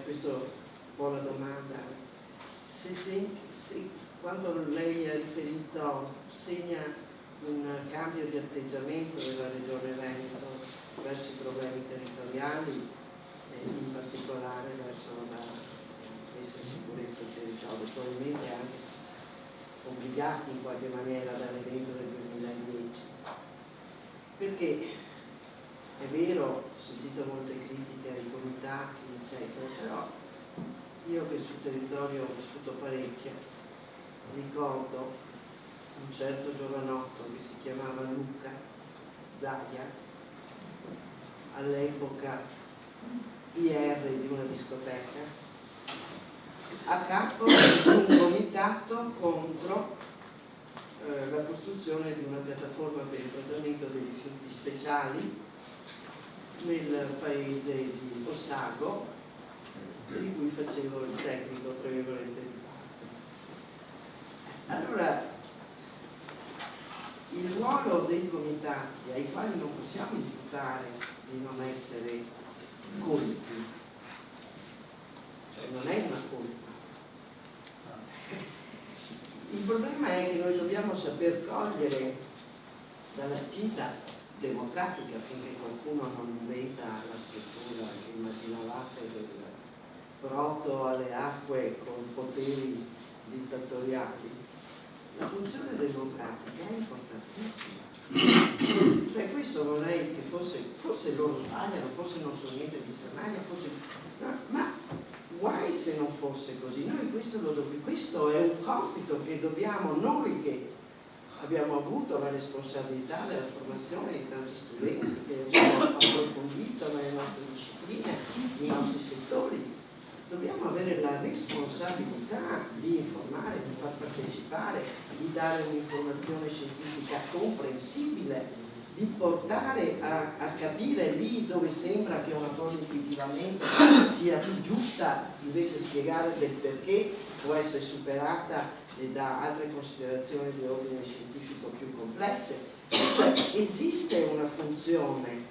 questa è buona domanda, se quando lei ha riferito segna un cambio di atteggiamento della Regione Veneto verso i problemi territoriali, in particolare verso la messa in sicurezza del territorio, probabilmente anche obbligati in qualche maniera dall'evento del 2010. Perché è vero, ho sentito molte critiche ai comitati, eccetera, però io che sul territorio ho vissuto parecchio, ricordo un certo giovanotto che si chiamava Luca Zaia, all'epoca IR di una discoteca, a capo di un comitato contro la costruzione di una piattaforma per il trattamento dei rifiuti speciali nel paese di Ossago, di cui facevo il tecnico, tra virgolette, di parte. Allora, il ruolo dei comitati, ai quali non possiamo imputare di non essere colpi, cioè non è una colpa. Il problema è che noi dobbiamo saper cogliere dalla spinta democratica, affinché qualcuno non inventa la struttura che immaginavate del proto alle acque con poteri dittatoriali, la funzione democratica è importantissima. Cioè questo vorrei che forse loro sbagliano, forse non so niente di Sernaglia, ma guai se non fosse così. Noi questo è un compito che dobbiamo, noi che abbiamo avuto la responsabilità della formazione di tanti studenti, che abbiamo approfondito nelle nostre discipline, nei nostri settori, dobbiamo avere la responsabilità di informare, di far partecipare, di dare un'informazione scientifica comprensibile, di portare a capire lì dove sembra che una cosa intuitivamente sia più giusta, invece spiegare del perché può essere superata da altre considerazioni di ordine scientifico più complesse. Cioè esiste una funzione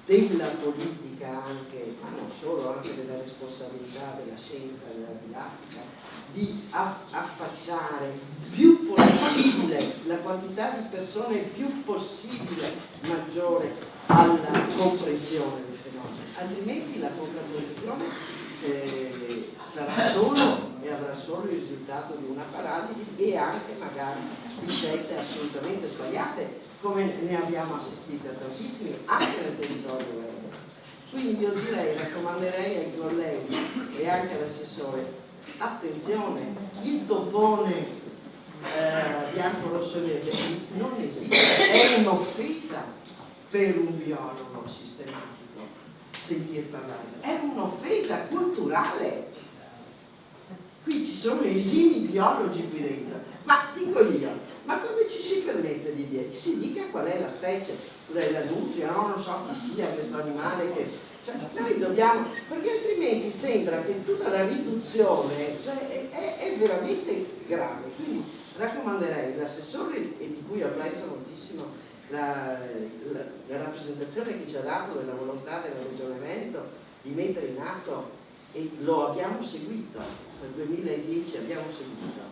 della politica anche, ma non solo, anche della responsabilità della scienza, della didattica, di affacciare più possibile la quantità di persone più possibile maggiore alla comprensione del fenomeno, altrimenti la comprensione sarà solo e avrà solo il risultato di una paralisi e anche magari di scelte assolutamente sbagliate, come ne abbiamo assistite a tantissimi anche nel territorio veneto. Quindi io direi, raccomanderei ai colleghi e anche all'assessore, attenzione, il topone bianco, rosso e verde non esiste, è un'offesa per un biologo sistematico sentir parlare, è un'offesa culturale. Qui ci sono esimi biologi qui dentro, ma dico io, ma come ci si permette di dire? Si dica qual è la specie, la nutria, no? Non so chi sia questo animale che... Cioè, noi dobbiamo, perché altrimenti sembra che tutta la riduzione è veramente grave. Quindi raccomanderei l'assessore, e di cui apprezzo moltissimo la rappresentazione che ci ha dato della volontà della Regione Veneto di mettere in atto, e lo abbiamo seguito, nel 2010 abbiamo seguito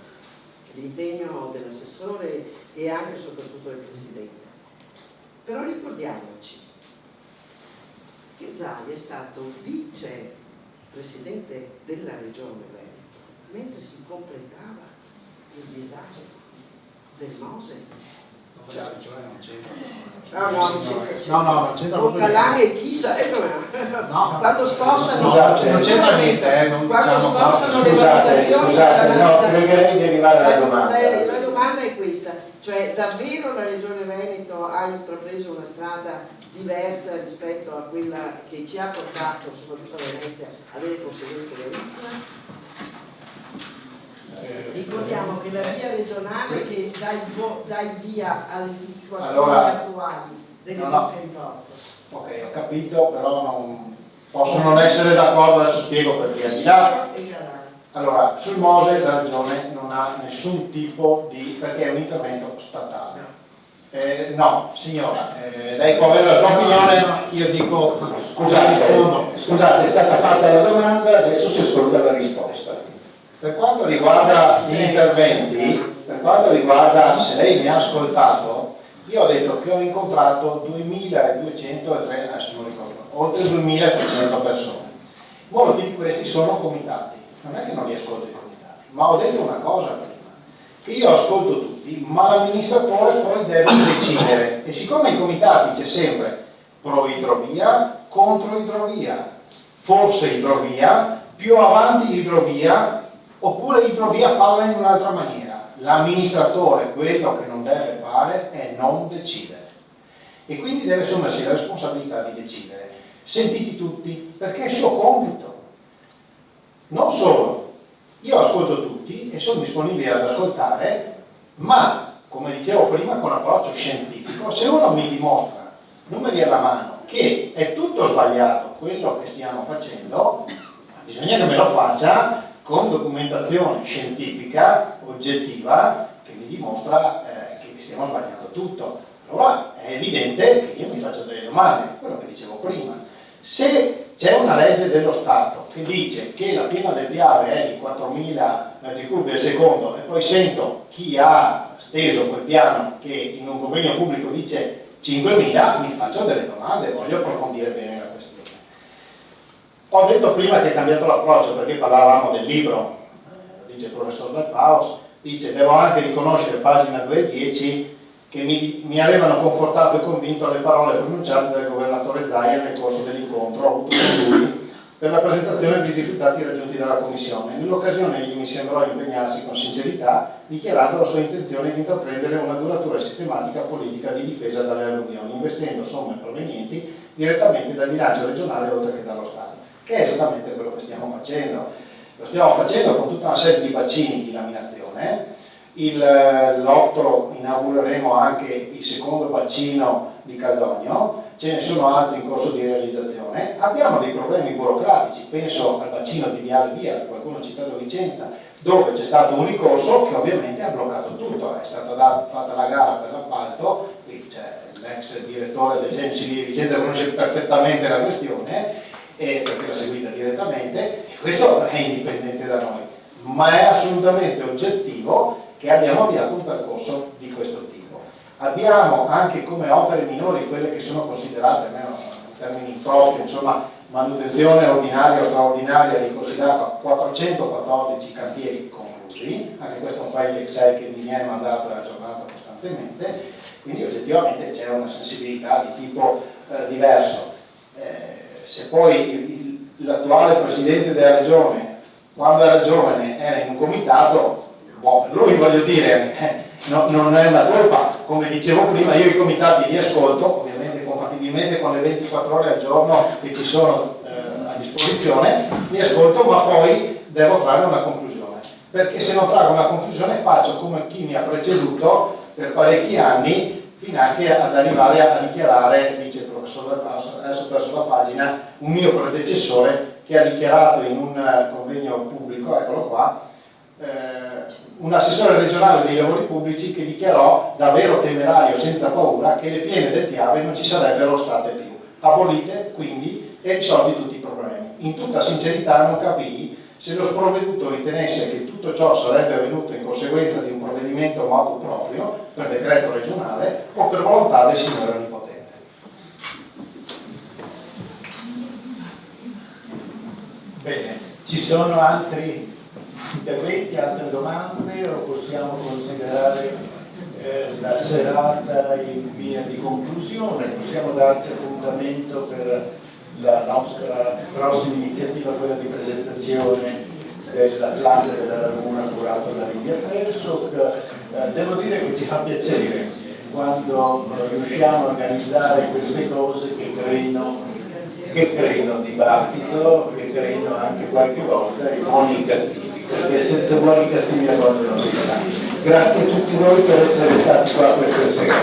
l'impegno dell'assessore e anche e soprattutto del Presidente. Però ricordiamoci che Zai è stato vicepresidente della Regione Veneto mentre si completava il disastro del Mose. La Regione non c'entra. Non c'entra Con Calani e chissà, quando spostano, Scusate, non c'entra niente, non quando diciamo spostano le Scusate, valutazioni, no, pregherei di arrivare alla domanda. La domanda è questa, cioè davvero la Regione Veneto ha intrapreso una strada diversa rispetto a quella che ci ha portato, soprattutto a Venezia, a delle conseguenze gravissime? Ricordiamo che la via regionale che dà il via alle situazioni attuali delle bocche di porto. Ok, ho capito, però non posso non essere d'accordo, adesso spiego perché. Al di là, allora, sul Mose la Regione non ha nessun tipo di... perché è un intervento statale. No, signora, lei può avere la sua opinione, io dico... Scusate, è stata fatta la domanda, adesso si ascolta la risposta. Per quanto riguarda gli interventi, per quanto riguarda, se lei mi ha ascoltato, io ho detto che ho incontrato 2203, adesso non ricordo, oltre 2300 persone. Molti di questi sono comitati, non è che non li ascolto i comitati, ma ho detto una cosa prima, che io ascolto tutti, ma l'amministratore poi deve decidere, e siccome ai comitati c'è sempre pro idrovia, contro idrovia, forse idrovia, più avanti idrovia, oppure idrovia falla in un'altra maniera. L'amministratore quello che non deve fare è non decidere e quindi deve assumersi la responsabilità di decidere. Sentiti tutti, perché è il suo compito. Non solo, io ascolto tutti e sono disponibile ad ascoltare, ma come dicevo prima con approccio scientifico, se uno mi dimostra, numeri alla mano, che è tutto sbagliato quello che stiamo facendo, bisogna che me lo faccia con documentazione scientifica, oggettiva, che mi dimostra che stiamo sbagliando tutto. Allora è evidente che io mi faccio delle domande, quello che dicevo prima. Se c'è una legge dello Stato che dice che la piena del Piave è di 4.000 metri cubi al secondo e poi sento chi ha steso quel piano che in un convegno pubblico dice 5.000, mi faccio delle domande, voglio approfondire bene la questione. Ho detto prima che è cambiato l'approccio perché parlavamo del libro, dice il professor Del Paus, dice: devo anche riconoscere, pagina 210, che mi avevano confortato e convinto alle parole pronunciate dal governatore Zaia nel corso dell'incontro avuto con lui per la presentazione dei risultati raggiunti dalla Commissione. Nell'occasione egli mi sembrò impegnarsi con sincerità, dichiarando la sua intenzione di intraprendere una duratura e sistematica politica di difesa dalle alluvioni, investendo somme provenienti direttamente dal bilancio regionale oltre che dallo Stato, che è esattamente quello che stiamo facendo. Lo stiamo facendo con tutta una serie di bacini di laminazione. L'8 inaugureremo anche il secondo bacino di Caldogno, ce ne sono altri in corso di realizzazione. Abbiamo dei problemi burocratici, penso al bacino di Viale Diaz, qualcuno ha citato Vicenza, dove c'è stato un ricorso che ovviamente ha bloccato tutto. È stata fatta la gara per l'appalto, qui c'è l'ex direttore del CEMSI di Vicenza, conosce perfettamente la questione perché l'ha seguita direttamente, e questo è indipendente da noi, ma è assolutamente oggettivo che abbiamo avviato un percorso di questo tipo. Abbiamo anche come opere minori quelle che sono considerate, almeno in termini propri, insomma, manutenzione ordinaria o straordinaria, di considerato 414 cantieri conclusi, anche questo è un file Excel che mi viene mandato e aggiornato costantemente, quindi oggettivamente c'è una sensibilità di tipo diverso. Se poi l'attuale Presidente della Regione, quando era giovane, era in un comitato, per lui, voglio dire, non è una colpa. Come dicevo prima, io i comitati li ascolto, ovviamente compatibilmente con le 24 ore al giorno che ci sono a disposizione, li ascolto, ma poi devo trarre una conclusione, perché se non trago una conclusione faccio come chi mi ha preceduto per parecchi anni, fino anche ad arrivare a dichiarare, dice il professor Del Passo, adesso ho perso la pagina, un mio predecessore che ha dichiarato in un convegno pubblico, eccolo qua, un assessore regionale dei lavori pubblici che dichiarò, davvero temerario, senza paura, che le piene del Piave non ci sarebbero state più, abolite quindi e risolti tutti i problemi. In tutta sincerità non capii se lo sprovveduto ritenesse che tutto ciò sarebbe avvenuto in conseguenza di un provvedimento motu proprio, per decreto regionale, o per volontà del signore onnipotente. Bene, ci sono altri interventi, altre domande, o possiamo considerare la serata in via di conclusione? Possiamo darci appuntamento per la nostra prossima iniziativa, quella di presentazione dell'Atlante della Laguna curato da Lidia Fresok. Devo dire che ci fa piacere quando riusciamo a organizzare queste cose che creino dibattito, che creino anche qualche volta i buoni e i cattivi, perché senza buoni e cattivi a volte non si sta. Grazie a tutti voi per essere stati qua questa sera.